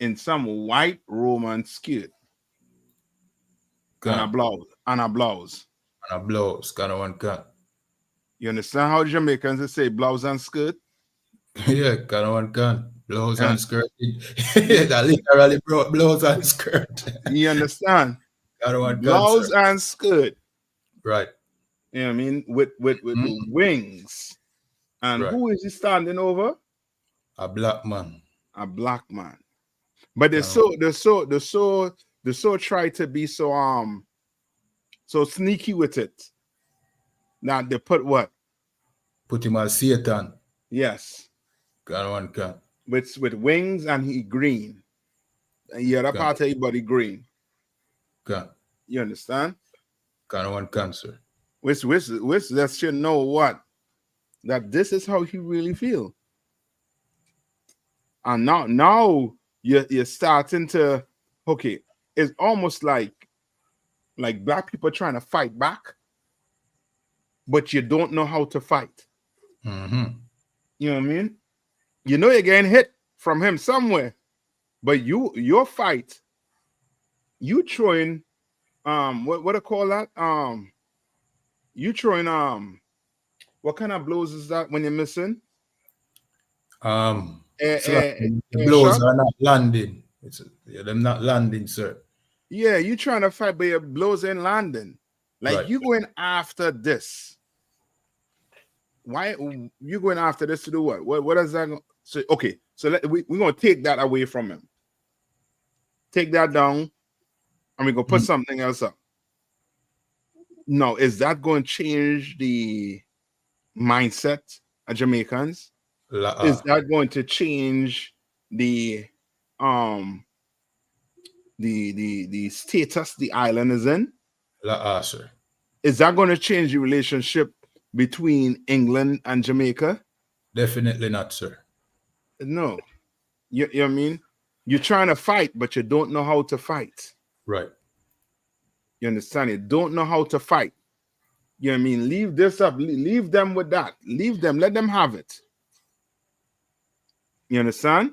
in some white Roman skirt. And a blouse. Kind of one cut. You understand how Jamaicans say blouse and skirt? Yeah, kind of one cut. Blouse and skirt. That literally blouse and skirt. You understand? Blouse and skirt. Right. You know what I mean? With the wings. And who is he standing over? A black man. A black man. But they're so try to be so sneaky with it. Now they put what? Put him as Satan. Yes. Kind of one can. with wings and he green. And the other part of his body green. You understand? Kind of one cancer. Which lets you know what? That this is how he really feel. And now you're starting to, okay, it's almost like black people trying to fight back, but you don't know how to fight. Mm-hmm. You know what I mean? You know you're getting hit from him somewhere, but your fight, you throwing what I call that? You throwing what kind of blows is that when you're missing? So like the Air blows shot? are not landing. Them not landing, sir. Yeah, you trying to fight, but your blows ain't landing. Like Right. you going after this. Why you going after this to do what? What is that? So okay, so we're gonna take that away from him. Take that down, and we're gonna put something else up. Now, is that going to change the mindset of Jamaicans? Is that going to change the status the island is in? Sir. Is that going to change the relationship between England and Jamaica? Definitely not, sir. No. You know what I mean? You're trying to fight, but you don't know how to fight. Right. You understand? You don't know how to fight. You know what I mean? Leave this up. Leave them with that. Leave them. Let them have it. You understand?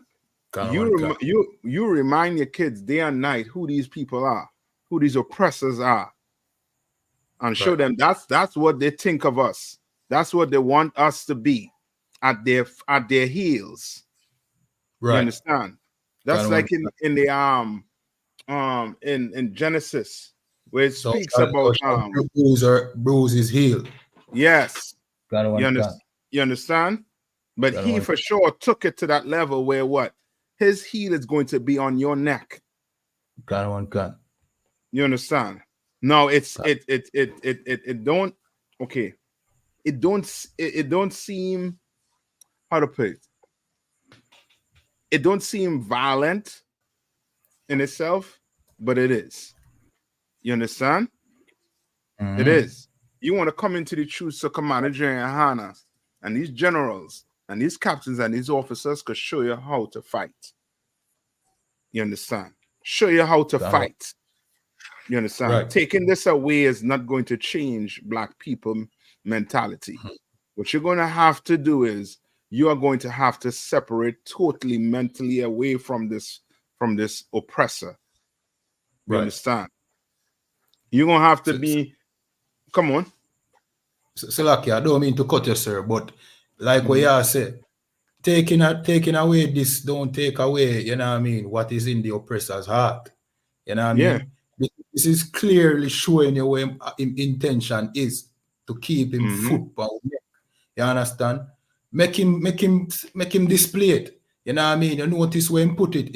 You remind your kids day and night who these people are, who these oppressors are, and show them that's what they think of us. That's what they want us to be at their heels. Right. You understand? That's like in the in Genesis where it speaks about bruise his heel. Yes. You understand? But he for sure took it to that level where what? His heel is going to be on your neck. You understand? No, it don't okay. It don't seem, how to put it. It don't seem violent in itself, but it is. You understand? It is. You want to come into the truth, so Commander General Hannah and these generals and these captains and these officers could show you how to fight. You understand? Show you how to fight. You understand? Right. Taking this away is not going to change black people mentality. What you're going to have to do is you are going to have to separate totally mentally away from this oppressor. You understand? You're going to have to be, come on. So lucky, I don't mean to cut you, sir, but like what you say, taking away this don't take away, you know what I mean, what is in the oppressor's heart. You know what I mean? This is clearly showing you where his intention is to keep him foot by neck. You understand? Make him display it. You know what I mean? You notice where him put it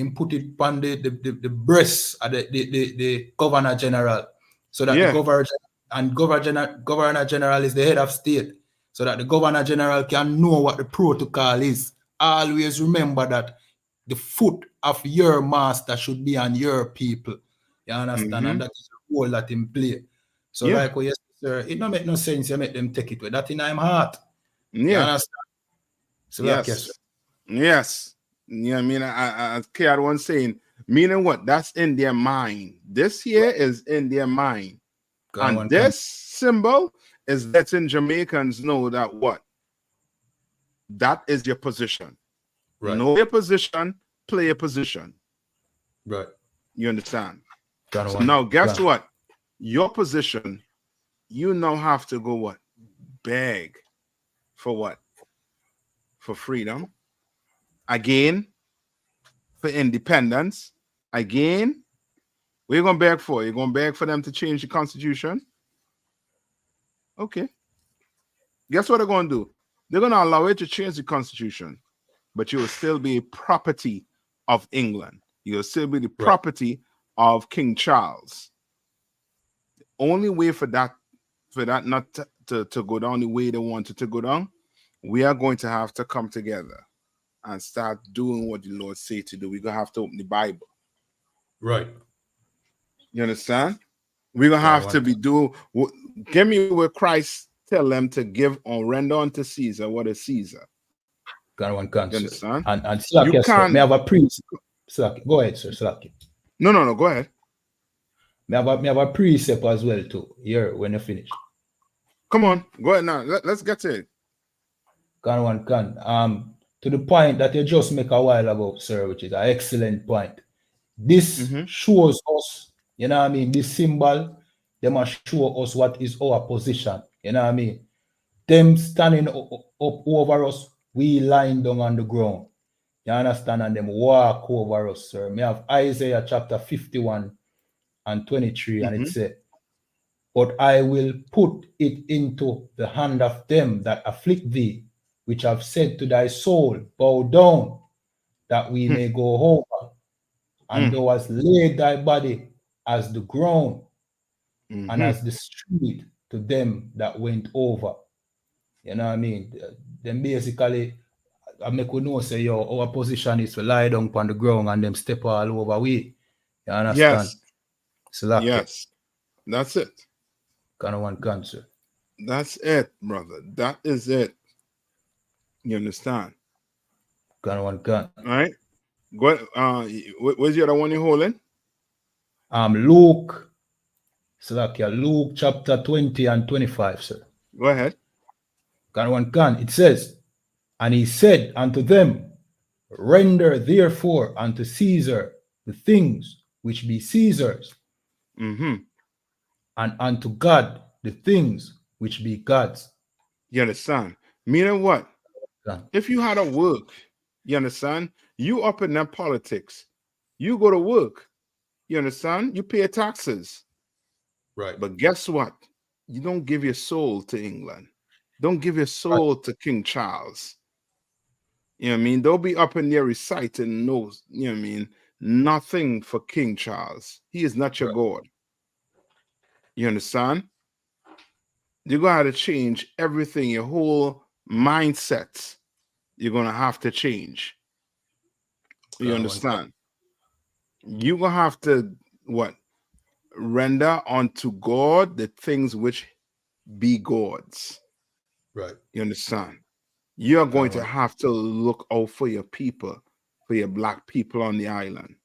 on the breast of the Governor General. So that the Governor General is the head of state. So that the Governor General can know what the protocol is. Always remember that the foot of your master should be on your people. You understand? And that is the role that him play. So like what you say, sir, it don't make no sense you make them take it with that in my heart. You understand? So Yes. You know what I mean? As K.R. was saying, meaning what? That's in their mind. This here is in their mind. And this symbol is letting Jamaicans know that what? That is your position. Right. Know your position, play your position. Right. You understand? So now guess what? Your position, you now have to go what? Beg for what? For freedom. Again, for independence. Again, what are you going to beg for? You're going to beg for them to change the constitution? Okay. Guess what they're going to do? They're going to allow it to change the constitution, but you will still be property of England. You'll still be the property of King Charles. The only way for that not to go down the way they want it to go down, we are going to have to come together. and start doing what the Lord say to do, we're gonna have to open the Bible. Right. You understand? We're gonna have to be give me where Christ tell them to give or render unto Caesar what is Caesar. You understand? And Slacky, You can't. may I have a precept? Slacky, go ahead, sir. Slacky. No. Go ahead. May I have a precept as well too. Here, when you finish. Come on, go ahead now. Let's get to it. To the point that you just make a while ago, sir, which is an excellent point. This shows us, you know what I mean, this symbol, they must show us what is our position. You know what I mean? Them standing up over us, we lying down on the ground. You understand? And them walk over us, sir. We have Isaiah chapter 51 and 23, and it said, but I will put it into the hand of them that afflict thee, which have said to thy soul, bow down, that we may go over. And thou hast laid thy body as the ground and as the street to them that went over. You know what I mean? Then basically, I make we know say, yo, our position is to lie down on the ground and them step all over we. You understand? Yes. That's it. Kind of one cancer. That's it, brother. That is it. You understand? Kind of one can. All right. Go ahead. Where's the other one you're holding? Luke. Luke chapter 20 and 25, sir. Go ahead. Kind of one can. It says, and he said unto them, render therefore unto Caesar the things which be Caesar's, and unto God the things which be God's. You understand? Meaning what? If you had a work, you understand? You up in that politics. You go to work. You understand? You pay taxes. Right. But guess what? You don't give your soul to England. Don't give your soul to King Charles. You know what I mean? Don't be up in there reciting no, you know what I mean? Nothing for King Charles. He is not your God. You understand? You're going to have to change everything, your whole mindset. You're going to have to change. You understand? You're going to have to, what? Render unto God the things which be God's. Right. You understand? You're going to have to look out for your people, for your black people on the island.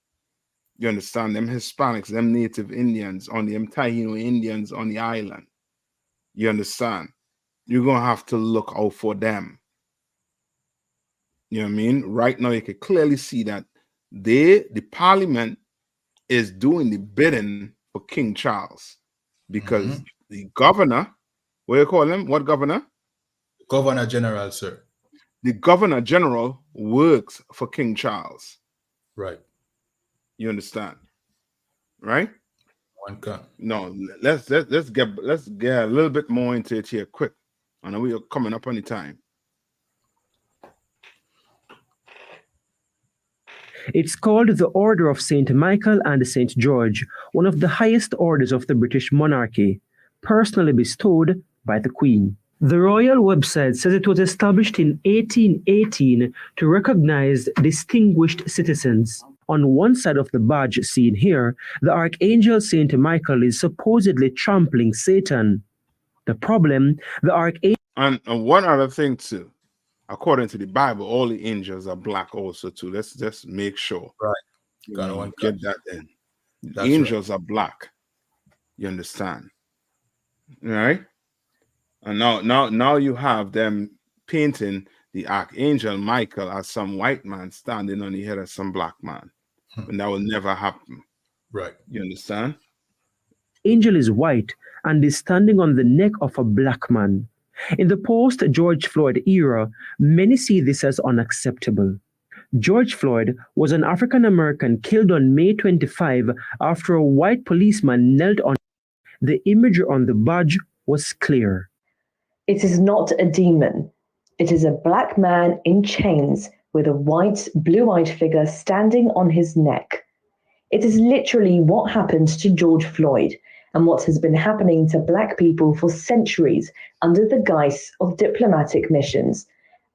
You understand? Them Hispanics, them Native Indians, them Taino Indians on the island. You understand? You're going to have to look out for them. You know what I mean? Right now, you can clearly see that the parliament is doing the bidding for King Charles because the governor, what do you call him? What governor? Governor General, sir. The Governor General works for King Charles. Right. You understand? Right? One can. No, let's get a little bit more into it here quick. I know we are coming up on the time. It's called the Order of St. Michael and St. George, one of the highest orders of the British monarchy, personally bestowed by the Queen. The royal website says it was established in 1818 to recognize distinguished citizens. On one side of the badge seen here, the Archangel St. Michael is supposedly trampling Satan. The problem, the Archangel... And one other thing too, according to the Bible, all the angels are black also too. Let's just make sure. Right. Get that in. The angels are black. You understand? All right? And now you have them painting the Archangel Michael as some white man standing on the head of some black man. And that will never happen. Right. You understand? Angel is white and is standing on the neck of a black man. In the post-George Floyd era, many see this as unacceptable. George Floyd was an African-American killed on May 25 after a white policeman knelt on. The imagery on the badge was clear. It is not a demon. It is a black man in chains with a white, blue-eyed figure standing on his neck. It is literally what happened to George Floyd and what has been happening to black people for centuries under the guise of diplomatic missions.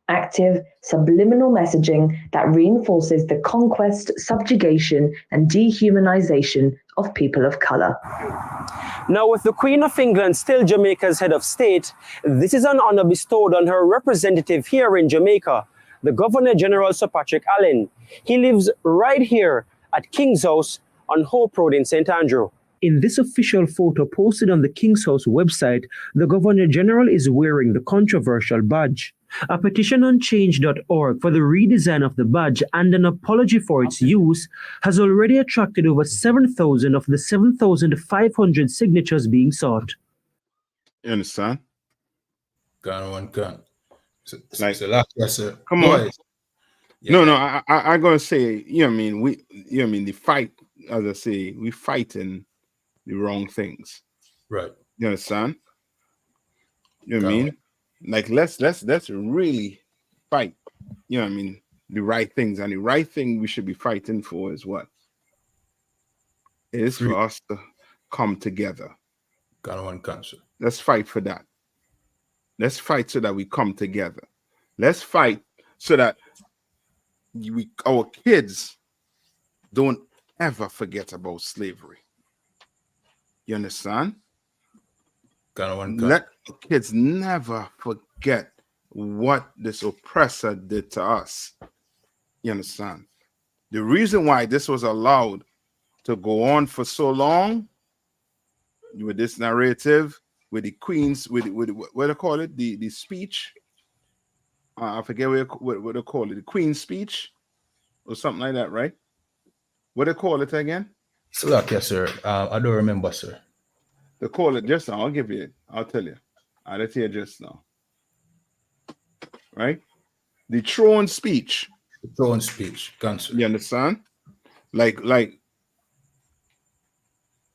active, subliminal messaging that reinforces the conquest, subjugation, and dehumanization of people of color. Now, with the Queen of England still Jamaica's head of state, this is an honor bestowed on her representative here in Jamaica, the Governor General Sir Patrick Allen. He lives right here at King's House on Hope Road in St. Andrew. In this official photo posted on the King's House website, the Governor General is wearing the controversial badge. A petition on change.org for the redesign of the badge and an apology for its use has already attracted over 7,000 of the 7,500 signatures being sought. You understand? Gun one gun. So, Like, yes, sir. come on. No, I gotta say, you know what I mean, the fight, as I say, we fighting the wrong things. Right. You understand? You know what I mean? Like let's really fight, you know what I mean, the right things. And the right thing we should be fighting for is what? It is for us to come together. Gun one country. Let's fight for that. Let's fight so that we come together. Let's fight so that our kids don't ever forget about slavery. You understand? Let kids never forget what this oppressor did to us. You understand? The reason why this was allowed to go on for so long with this narrative, with the queens, with what they call it, the speech. I forget what they call it, the Queen's speech or something like that, right? What they call it again? Yes, sir. I don't remember, sir. They call it just now. I'll give you it. I'll tell you. I'll tell you just now. Right? The throne speech. The throne speech. Council. You understand? Like the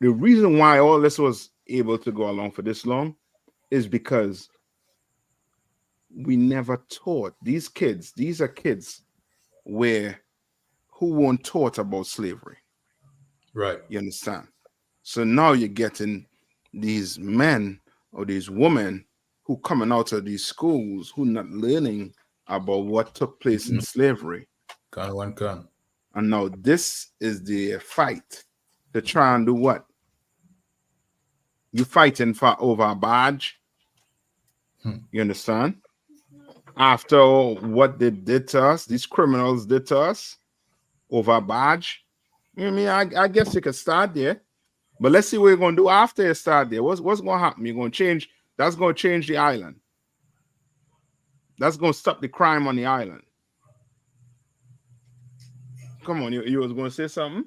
reason why all this was able to go along for this long is because we never taught these kids. These are kids who weren't taught about slavery. Right. You understand? So now you're getting these men or these women who coming out of these schools who not learning about what took place in slavery. And now this is the fight to try and do what? You fighting for over a badge. You understand? After what they did to us, these criminals did to us over a badge. You know what I mean? I guess you could start there. But let's see what you're going to do after you start there. What's going to happen? You're going to change. That's going to change the island. That's going to stop the crime on the island. Come on, you was going to say something?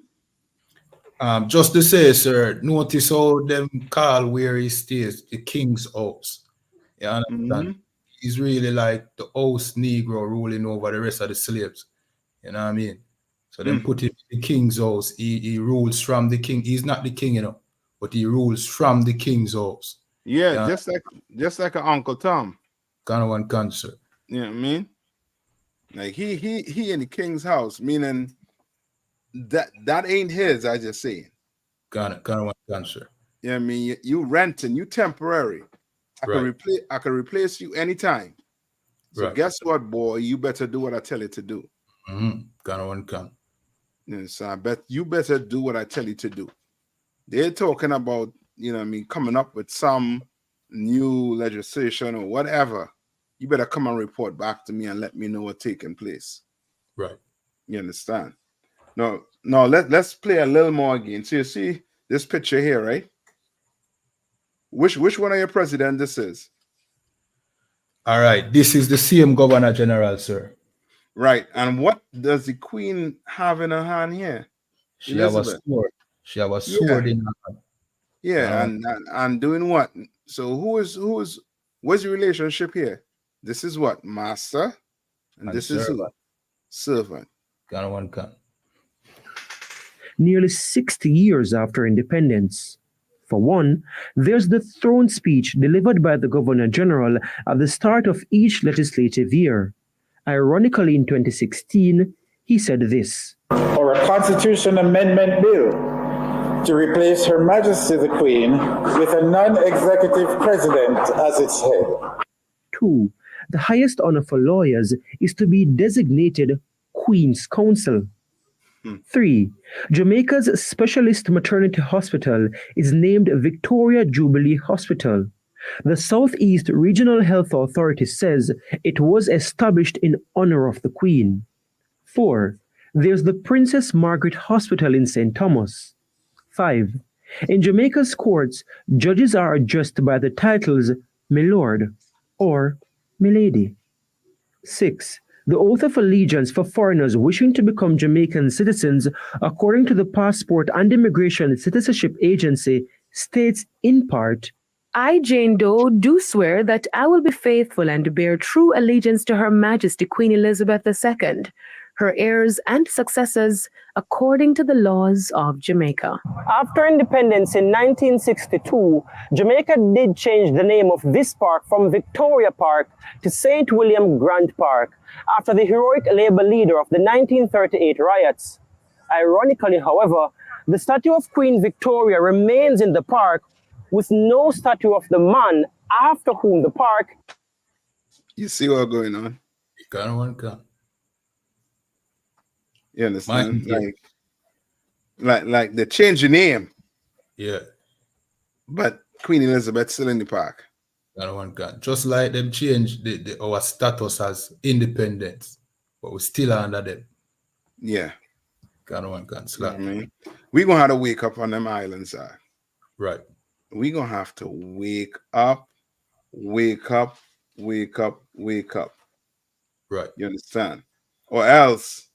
Just to say, sir, notice how them call where he stays, the King's House. You understand? He's really like the house Negro ruling over the rest of the slaves. You know what I mean? So then put him in the King's House. He rules from the king. He's not the king, but he rules from the King's House. Yeah, just like an Uncle Tom. Kind of one concert. You know what I mean? Like he in the King's house, meaning that ain't his, I just say. Kind of one concert. Yeah, you know I mean, you renting, you temporary. I can replace you anytime. So guess what, boy? You better do what I tell you to do. Kind of one come. So I bet you better do what I tell you to do. They're talking about, you know what I mean, coming up with some new legislation or whatever. You better come and report back to me and let me know what's taking place. Right. You understand? No, let's play a little more again. So you see this picture here, right? Which one of your president this is? All right. This is the same Governor General, sir. Right. And what does the Queen have in her hand here? She have a sword. She have a sword in her hand. Yeah, and doing what? So what's the relationship here? This is what? Master. And this servant. Is who? Servant. Got one can. Nearly 60 years after independence. For one, there's the throne speech delivered by the Governor General at the start of each legislative year. Ironically, in 2016, he said this. Or a Constitution Amendment Bill to replace Her Majesty the Queen with a non-executive president as its head. 2. the highest honor for lawyers is to be designated Queen's Counsel. 3. Jamaica's specialist maternity hospital is named Victoria Jubilee Hospital. The Southeast Regional Health Authority says it was established in honor of the Queen. 4. There's the Princess Margaret Hospital in St. Thomas. 5. In Jamaica's courts, judges are addressed by the titles My Lord or Milady. 6. The oath of allegiance for foreigners wishing to become Jamaican citizens, according to the Passport and Immigration Citizenship Agency, states in part, I, Jane Doe, do swear that I will be faithful and bear true allegiance to Her Majesty Queen Elizabeth II, her heirs and successors, according to the laws of Jamaica. After independence in 1962, Jamaica did change the name of this park from Victoria Park to St. William Grant Park, after the heroic Labour leader of the 1938 riots. Ironically, however, the statue of Queen Victoria remains in the park, with no statue of the man after whom the park. You see what's going on? You understand? Like they change the name. Yeah. But Queen Elizabeth still in the park. Just like them change our status as independence, but we're still under them. Yeah. Slack. I mean, we're gonna have to wake up on them islands, sir. Right. We're gonna have to wake up. Right. You understand? Or else,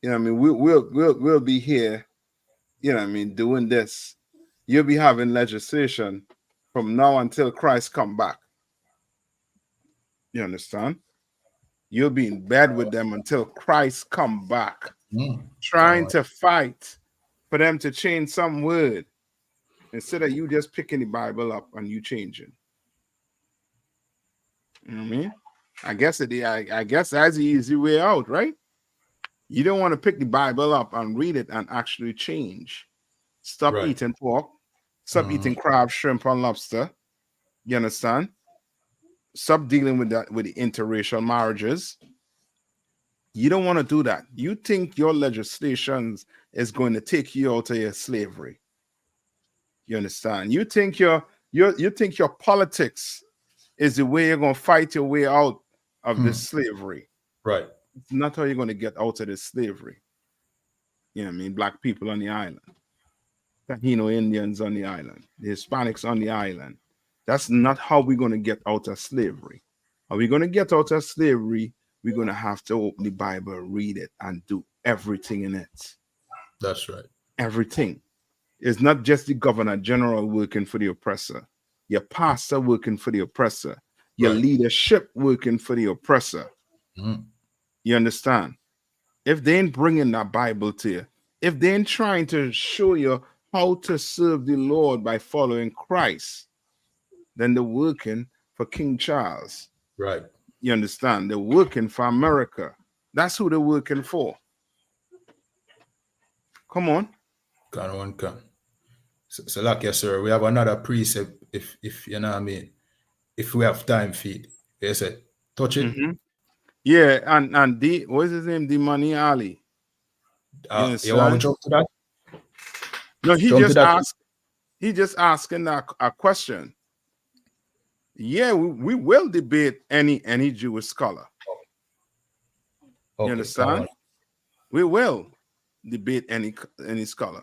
you know what I mean, we'll be here, you know what I mean, doing this. You'll be having legislation from now until Christ come back. You understand? You'll be in bed with them until Christ come back. Trying to fight for them to change some word instead of you just picking the Bible up and you changing. You know what I mean? I guess that's the easy way out, right? You don't want to pick the Bible up and read it and actually change. Stop eating pork. Stop eating crab, shrimp, and lobster. You understand? Stop dealing with that, with the interracial marriages. You don't want to do that. You think your legislation is going to take you out of your slavery. You understand? You think your politics is the way you're going to fight your way out of this slavery. Right. It's not how you're going to get out of this slavery. You know what I mean? Black people on the island. Taino Indians on the island. The Hispanics on the island. That's not how we're going to get out of slavery. Are we going to get out of slavery? We're going to have to open the Bible, read it, and do everything in it. That's right. Everything. It's not just the governor general working for the oppressor. Your pastor working for the oppressor. Your leadership working for the oppressor. You understand? If they ain't bringing that Bible to you, if they ain't trying to show you how to serve the Lord by following Christ, then they're working for King Charles. Right. You understand? They're working for America. That's who they're working for. Come on. Come. So like yes, sir, we have another precept if you know what I mean. If we have time feed. Yes, sir. Touch it. Yeah, and D, what is his name? Money Ali. You want to jump to that? No, he just asking a question. Yeah, we will debate any Jewish scholar. You understand? We will debate any scholar.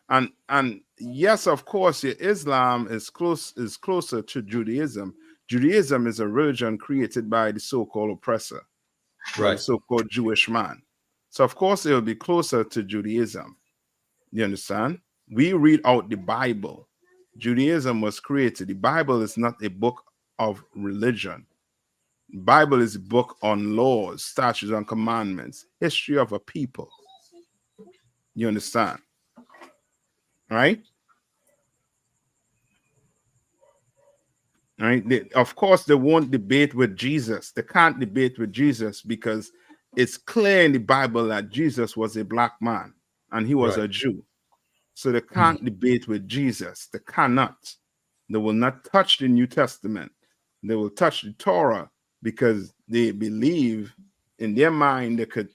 And yes, of course, Islam is closer to Judaism. Judaism is a religion created by the so-called oppressor, the so-called Jewish man. So of course it will be closer to Judaism. You understand? We read out the Bible. Judaism was created. The Bible is not a book of religion. The Bible is a book on laws, statutes, and commandments, history of a people. You understand? Right? Right? Of course, they won't debate with Jesus. They can't debate with Jesus because it's clear in the Bible that Jesus was a black man and he was a Jew. So they can't debate with Jesus. They cannot. They will not touch the New Testament. They will touch the Torah, because they believe in their mind they could,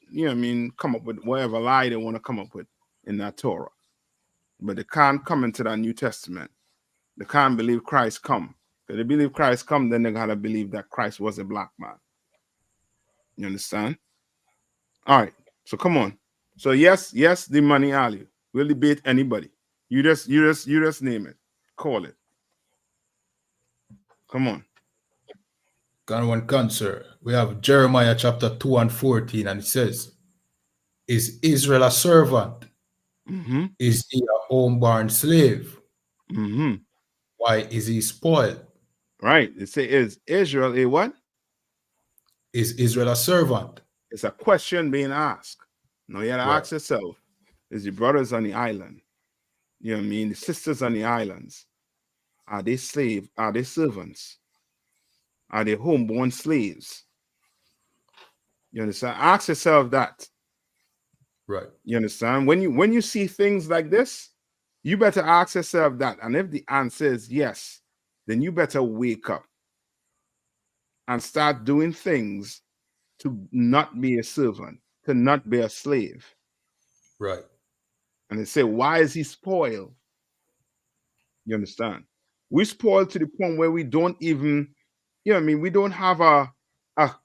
come up with whatever lie they want to come up with in that Torah. But they can't come into that New Testament. They can't believe Christ come. If they believe Christ come, then they gotta believe that Christ was a black man. You understand? All right. So come on. So yes, the money alley. We'll debate anybody. You just name it. Call it. Come on. Got one cancer. We have Jeremiah chapter 2 and 14, and it says, "Is Israel a servant? Mm-hmm. Is he a homeborn slave? Mm-hmm. Why is he spoiled?" Right. It says, "Is Israel a what? Is Israel a servant?" It's a question being asked. Now you gotta ask yourself, is your brothers on the island? You know what I mean? The sisters on the islands. Are they slaves? Are they servants? Are they homeborn slaves? You understand? Ask yourself that. Right. You understand? When you see things like this, you better ask yourself that. And if the answer is yes, then you better wake up and start doing things to not be a servant, to not be a slave. Right. And they say, why is he spoiled? You understand? We spoiled to the point where we don't even, we don't have a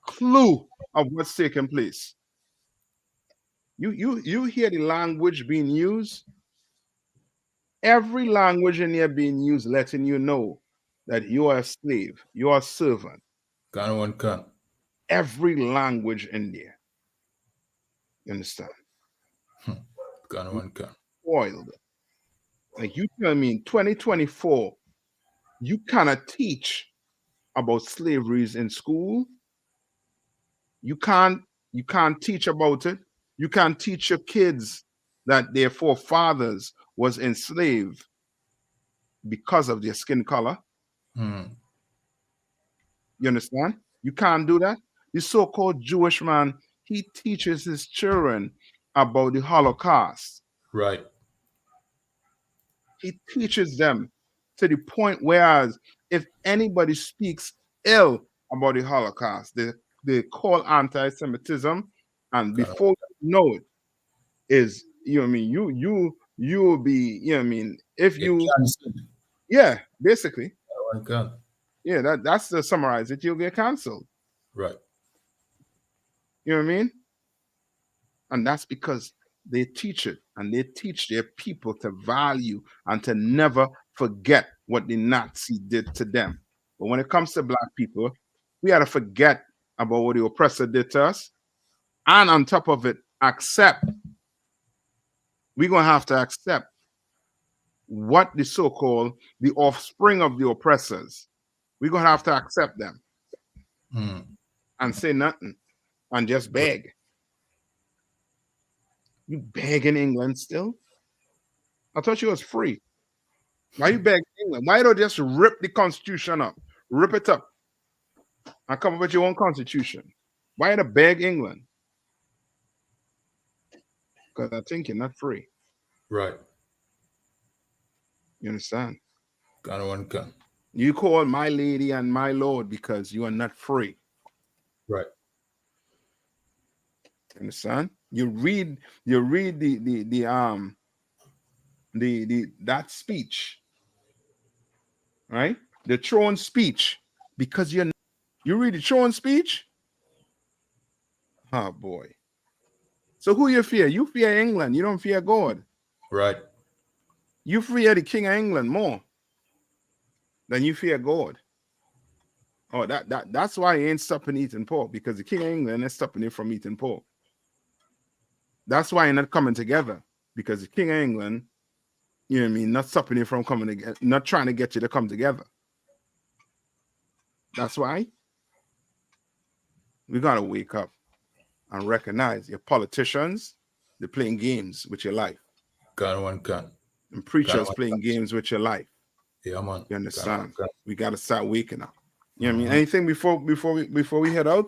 clue of what's taking place. You hear the language being used. Every language in here being used, letting you know that you are a slave, you are a servant. Can. Every language in there. You understand? Can. Spoiled. Like you tell me in 2024, you cannot teach about slaveries in school. You can't teach about it. You can't teach your kids that their forefathers was enslaved because of their skin color. Mm. You understand? You can't do that. The so-called Jewish man, he teaches his children about the Holocaust. Right. He teaches them to the point whereas if anybody speaks ill about the Holocaust, they call anti-Semitism, and before you know it, is you will be, if you basically. Yeah, that's to summarize it, you'll get canceled. Right. You know what I mean? And that's because they teach it, and they teach their people to value and to never forget what the Nazi did to them. But when it comes to black people, we got to forget about what the oppressor did to us. And on top of it, accept. We're going to have to accept what the so-called the offspring of the oppressors. We're going to have to accept them and say nothing and just beg. You beg in England still? I thought you was free. Why you beg England? Why don't you just rip the constitution up? Rip it up and come up with your own constitution. Why you to beg England? Because I think you're not free. Right. You understand? Can. You call my lady and my lord because you are not free. Right. Understand? You read that speech, right? The throne speech, because you read the throne speech. Oh boy. So who you fear? You fear England. You don't fear God. Right. You fear the King of England more than you fear God. Oh, that's why he ain't stopping eating pork, because the King of England is stopping you from eating pork. That's why you're not coming together, because the King of England, you know what I mean, not stopping you from coming together, not trying to get you to come together. That's why we gotta wake up and recognize your politicians, they're playing games with your life. Can. And preachers playing games with your life. Yeah, man. You understand? We gotta start waking up. You know what I mean? Anything before we head out?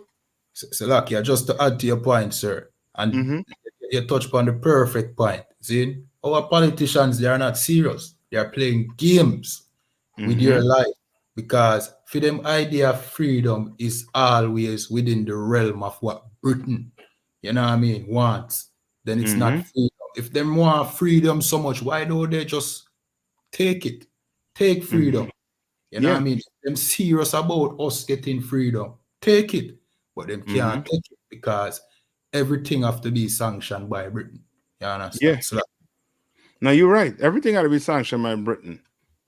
So lucky, just to add to your point, sir, and you touched upon the perfect point. See, our politicians, they are not serious. They are playing games with your life. because for them idea of freedom is always within the realm of what Britain, you know what I mean, wants. Then it's not freedom. If them want freedom so much, why don't they just take it? Take freedom. You know what I mean? If them serious about us getting freedom, take it. But them can't take it because everything have to be sanctioned by Britain. You understand? Yeah. So Now you're right. Everything got to be sanctioned by Britain.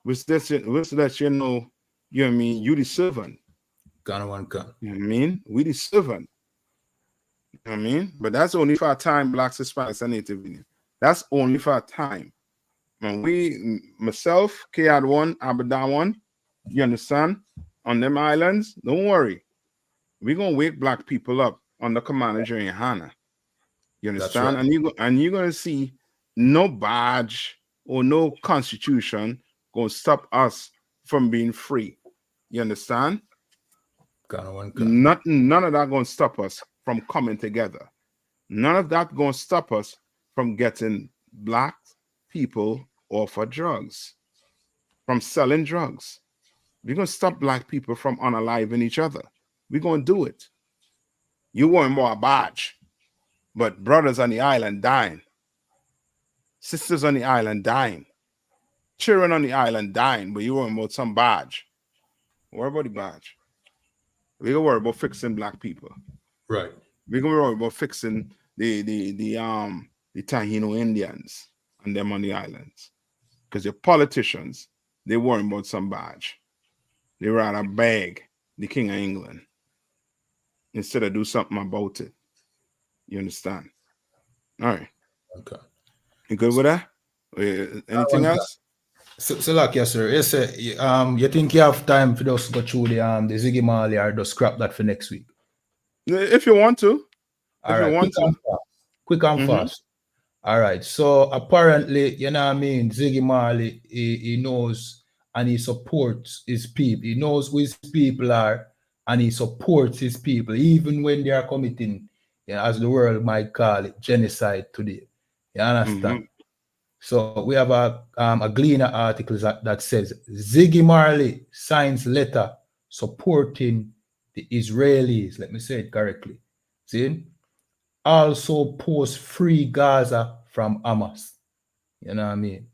Which that you know what I mean, you the servant. Can one can. You know what I mean? We the servant. You know what I mean? But that's only for a time, blacks, Hispanics, and Native Indian. That's only for a time. And we, myself, K1, Abadan, you understand? On them islands, don't worry. We're gonna wake black people up on the command of Jerry Hannah. You understand? Right. And you're gonna see no badge or no constitution gonna stop us from being free. You understand? None of that gonna stop us from coming together. None of that gonna stop us from getting black people off of drugs, from selling drugs. We're gonna stop black people from unaliving each other. We're gonna do it. You want more badge, but brothers on the island dying, sisters on the island dying, children on the island dying, but you want more some badge. Worry about the badge. We're gonna worry about fixing black people. Right. We're gonna worry about fixing the Taino Indians and them on the islands. Because your politicians, they worry about some badge. They rather beg the King of England instead of do something about it. You understand? All right. Okay. You good with that? Anything else? So like, yes, sir. Yes, sir. You think you have time for us to go through the Ziggy Marley or just scrap that for next week? If you want to. All right. Quick and fast. All right. So apparently, you know what I mean, Ziggy Marley, he knows and he supports his people. He knows who his people are and he supports his people, even when they are committing, as the world might call it, genocide today. You understand? So we have a Gleaner article that says Ziggy Marley signs letter supporting the Israelis. Let me say it correctly. See? Also post free Gaza from Hamas. You know what I mean?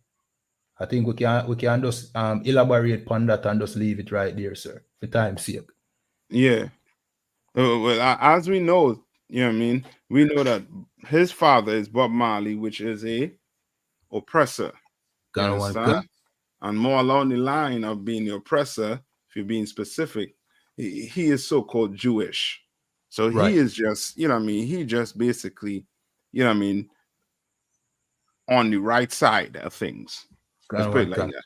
I think we can just elaborate on that and just leave it right there, sir, for time's sake. Yeah. Well, as we know, you know what I mean, we know that his father is Bob Marley, which is a oppressor. You understand? And more along the line of being the oppressor, if you're being specific, he is so-called Jewish. So he is just, you know what I mean, he just basically, you know what I mean, on the right side of things. Let's put it like that.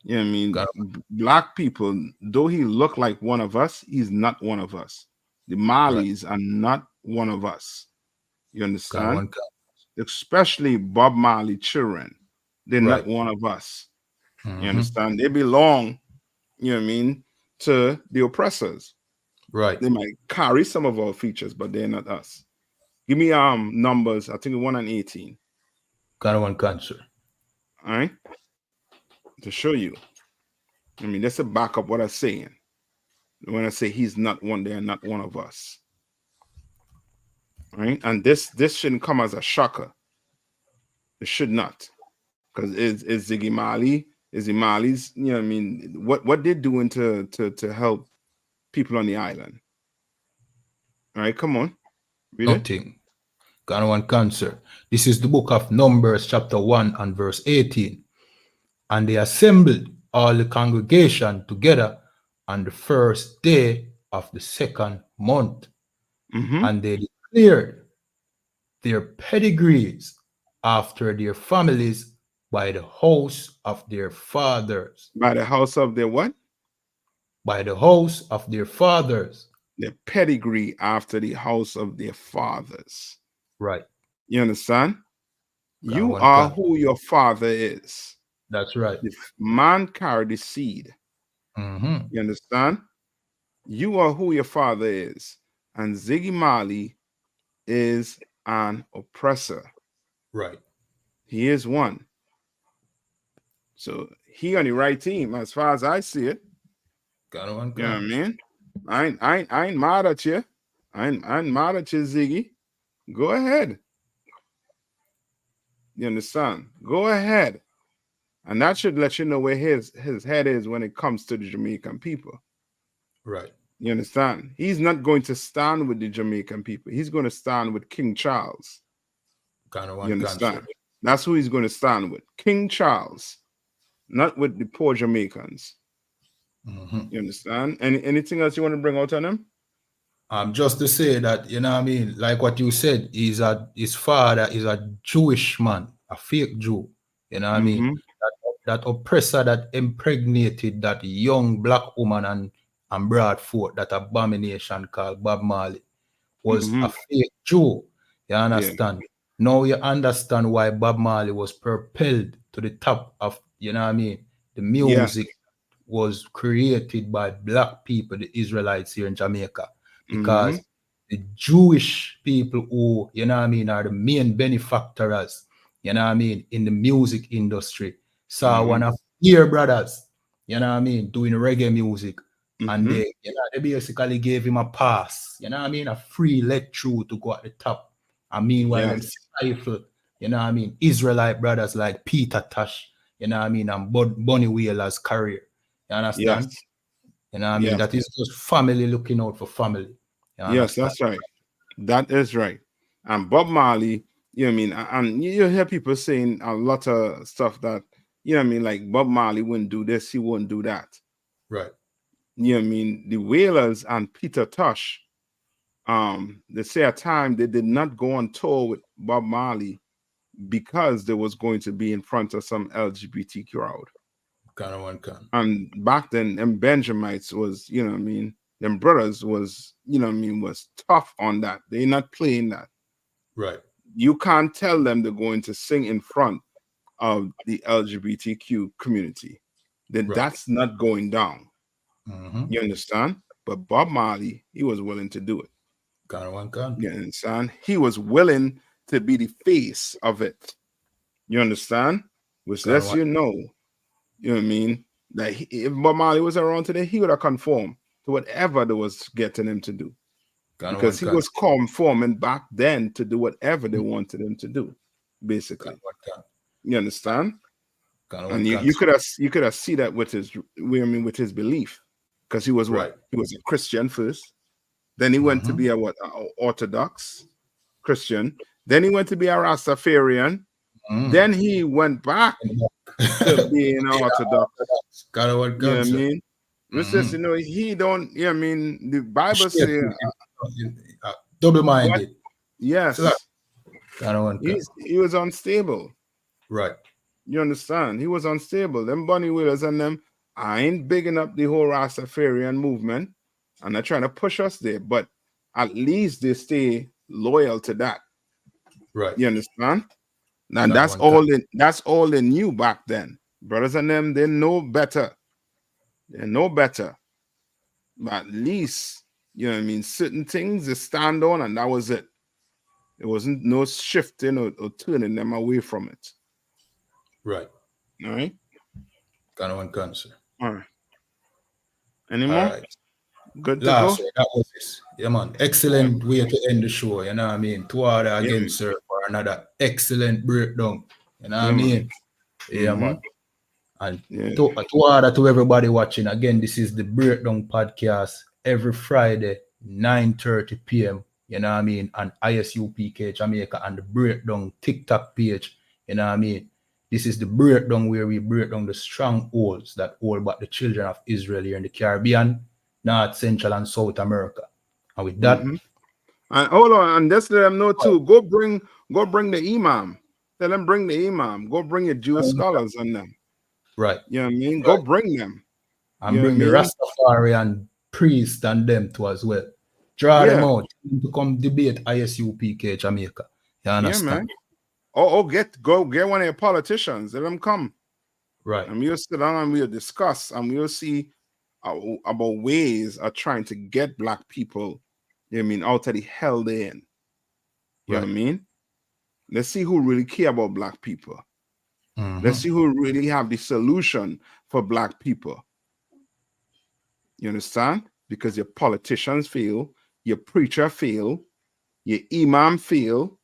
You know what I mean? Black people, though he look like one of us, he's not one of us. The Marleys are not one of us. You understand? Especially Bob Marley children. They're not one of us. You understand? They belong, you know what I mean, to the oppressors. Right. They might carry some of our features, but they're not us. Give me numbers, I think 1 and 18. Got one cancer. All right. To show you. I mean, that's to back up what I'm saying. When I say he's not one, they're not one of us. Right? And this shouldn't come as a shocker. It should not. Because is Ziggy Marley, is the Marleys, you know what I mean? What they're doing to help people on the island. All right, come on. Read Nothing. Got one cancer. This is the book of Numbers, chapter 1 and verse 18. And they assembled all the congregation together on the first day of the second month. And they declared their pedigrees after their families by the house of their fathers. By the house of their what? By the house of their fathers. Their pedigree after the house of their fathers. Right. You understand? You are who your father is. That's right. If man carry the seed. You understand? You are who your father is. And Ziggy Marley is an oppressor. Right. He is one. So he on the right team, as far as I see it. Kind of one. You know what I mean? I ain't mad at you. I ain't mad at you, Ziggy. Go ahead. You understand? Go ahead. And that should let you know where his head is when it comes to the Jamaican people. Right. You understand? He's not going to stand with the Jamaican people. He's going to stand with King Charles. Kind of one. You understand? That's who he's going to stand with. King Charles. Not with the poor Jamaicans. You understand? Anything else you want to bring out on him? Just to say that, you know what I mean, like what you said, his father is a Jewish man, a fake Jew. You know what I mean? That oppressor that impregnated that young black woman and brought forth that abomination called Bob Marley was a fake Jew. You understand? Now you understand why Bob Marley was propelled to the top of, you know what I mean, the music was created by black people, the Israelites here in Jamaica. Because the Jewish people who, you know what I mean, are the main benefactors, you know what I mean, in the music industry, saw one of their brothers, you know what I mean, doing reggae music. And they, you know, they basically gave him a pass, you know what I mean, a free let through to go at the top. And meanwhile, them stifle, you know what I mean, Israelite brothers like Peter Tosh, you know what I mean, and Bunny Wailer's career. You understand? You know what I mean? That is just family looking out for family. Yes, that's right. That is right. And Bob Marley, you know what I mean? And you hear people saying a lot of stuff that, you know what I mean, like Bob Marley wouldn't do this, he wouldn't do that. Right. You know what I mean? The Wailers and Peter Tosh, they say at time they did not go on tour with Bob Marley because they was going to be in front of some LGBT crowd. And back then, them Benjamites was, you know what I mean, them brothers was, you know what I mean, was tough on that. They're not playing that. Right. You can't tell them they're going to sing in front of the LGBTQ community. Then that's not going down. You understand? But Bob Marley, he was willing to do it. You understand? He was willing to be the face of it. You understand? Which lets you know, you know what I mean, that if Bob Marley was around today, he would have conformed to whatever they was getting him to do. Because he was conforming back then to do whatever they wanted him to do, basically. You understand? And you could have seen that with his, with his belief, because he was he was a Christian first, then he went to be a Orthodox Christian, then he went to be a Rastafarian, then he went back to being an Orthodox. You know what I mean? Which says, you know, he don't, you know what I mean? The Bible says double-minded. Yes. He was unstable. Right. You understand? He was unstable. Them Bunny Wheelers and them, I ain't bigging up the whole Rastafarian movement, and they're trying to push us there, but at least they stay loyal to that. Right. You understand? And that's all they knew back then. Brothers and them, they know better. They know better. But at least, you know what I mean, certain things they stand on, and that was it. It wasn't no shifting or turning them away from it. Right. All right. Kind of one cancer. All right. Any more? All right. Good to Last, go. that was it. Yeah, man. Excellent way to end the show. You know what I mean? To order again, sir, for another excellent breakdown. You know what I mean? Yeah, man. And to order to everybody watching, again, this is the Breakdown Podcast every Friday, 9:30 p.m. You know what I mean? On ISUPK Jamaica and the Breakdown TikTok page. You know what I mean? This is the breakdown where we break down the strongholds that hold back the children of Israel here in the Caribbean, North, Central, and South America. And with that, and hold on, and just let them know too. Go bring the imam. Tell them bring the imam. Go bring your Jewish scholars on them. Right. You know what I mean? Go bring them. And bring the Rastafarian priest and them too as well. Draw them out to come debate ISUPK Jamaica. You understand? Yeah, man. Go get one of your politicians. Let them come. Right. And we'll sit down and we'll discuss and we'll see about ways of trying to get black people, you know what I mean, out of the hell they're in. You know what I mean? Let's see who really care about black people. Let's see who really have the solution for black people. You understand? Because your politicians fail, your preacher failed, your imam failed,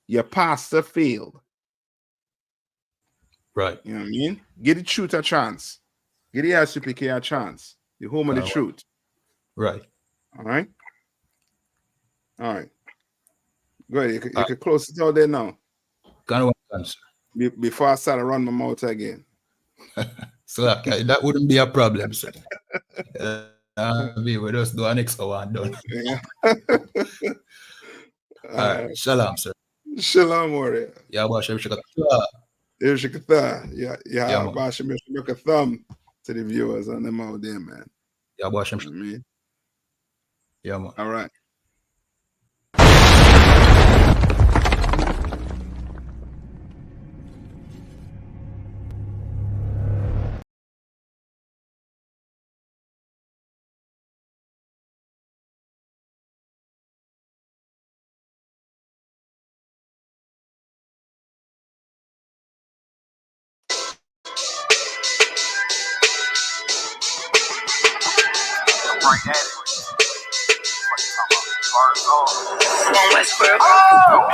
your pastor failed. Right. You know what I mean? Give the truth a chance. Give the RCPK a chance. The home of the truth. Right. All right. All right. Go ahead. You can close it out there now. Before I start to run my mouth again. So that wouldn't be a problem, sir. We just do an extra one done. Yeah. All right. Shalom, sir. Shalom, warrior. Yeah, Bashem Shikata. Yeah, Bashem Shikata thumb to the viewers and them out there, man. Yeah, Bashem Shikata. Me. Yeah, man. All right.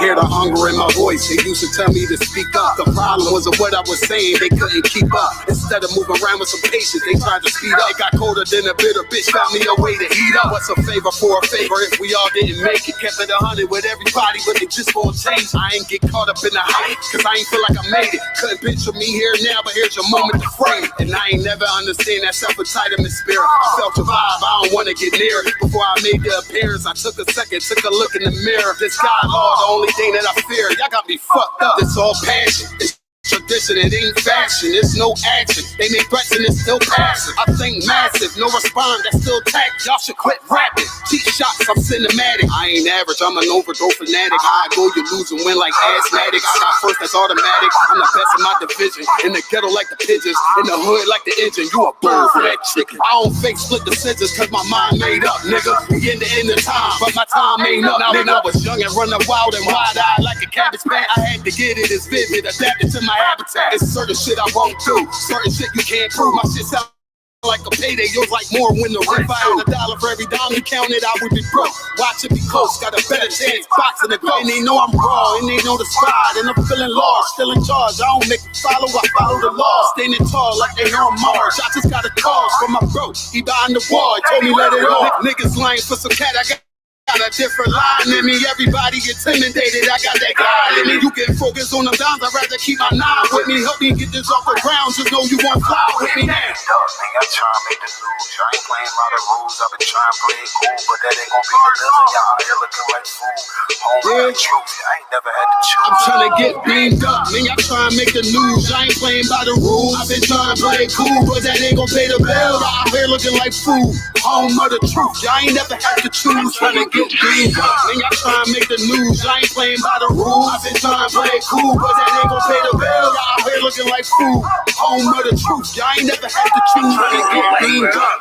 Hear the hunger in my voice. They used to tell me to speak up. The problem was what I was saying, they couldn't keep up. Instead of moving around with some patience, they tried to speed up. It got colder than a bitter bitch, found me a way to heat up. What's a favor for a favor if we all didn't make it? Kept it 100 with everybody, but they just won't change. I ain't get caught up in the hype, cause I ain't feel like I made it. Couldn't picture me here now, but here's your moment to frame it. And I ain't never understand that self-entitlement spirit. I felt your vibe, I don't wanna get near it. Before I made the appearance, I took a second, took a look in the mirror. This God, Lord, the only thing that I fear. Y'all got me fucked up. It's all passion. It's tradition, it ain't fashion. It's no action. They make threats and it's still passive. I think massive, no response, that's still tact. Y'all should quit rapping. Cheap shots, I'm cinematic. I ain't average, I'm an overdose fanatic. How I go, you lose and win like asthmatics. I got first, that's automatic. I'm the best in my division. In the ghetto like the pigeons. In the hood like the engine. You a bird for that chicken. I don't fake split decisions cause my mind made up, nigga. We in the end of time, but my time ain't up. Now when I was young and running wild and wide-eyed like a cabbage patch, I had to get it as vivid, adapted to my habitat. It's certain shit I won't do, certain shit you can't prove. My shit sound like a payday, yours like more when the rent. If I had $1 for every dime you counted, I would be broke. Watch it be close, got a better chance, boxing the go. And they know I'm raw, and they know the spot, and I'm feeling lost, still in charge. I don't make it follow, I follow the law. Standing tall like they on Mars. I just got a call from my bro, he behind the wall, he told me let it off. Niggas lying for some cat, I got a different line in me, everybody intimidated, I got that guy in me. You can focus on them dimes, I'd rather keep my nine with me. Help me get this off the ground, just know you won't fly with me now. I try to make the news, I ain't playing by the rules. I've been trying to play it cool, but that ain't gonna be the deal. Y'all out here looking like fools. Home truth, I ain't never had to choose. I'm trying to get beamed up, man, y'all trying to make the news. I ain't playing by the rules. I've been trying to play it cool, but that ain't gonna pay the bill. Y'all out here looking like fools. Home of the truth, y'all ain't never had to choose. Trying to get beamed up, man, y'all trying to make the news. I ain't playing by the rules. I've been trying to play it cool, but that ain't gonna pay the bill. Y'all out here looking like fools. Home of the truth, y'all ain't never had to choose. Trying to get beamed up.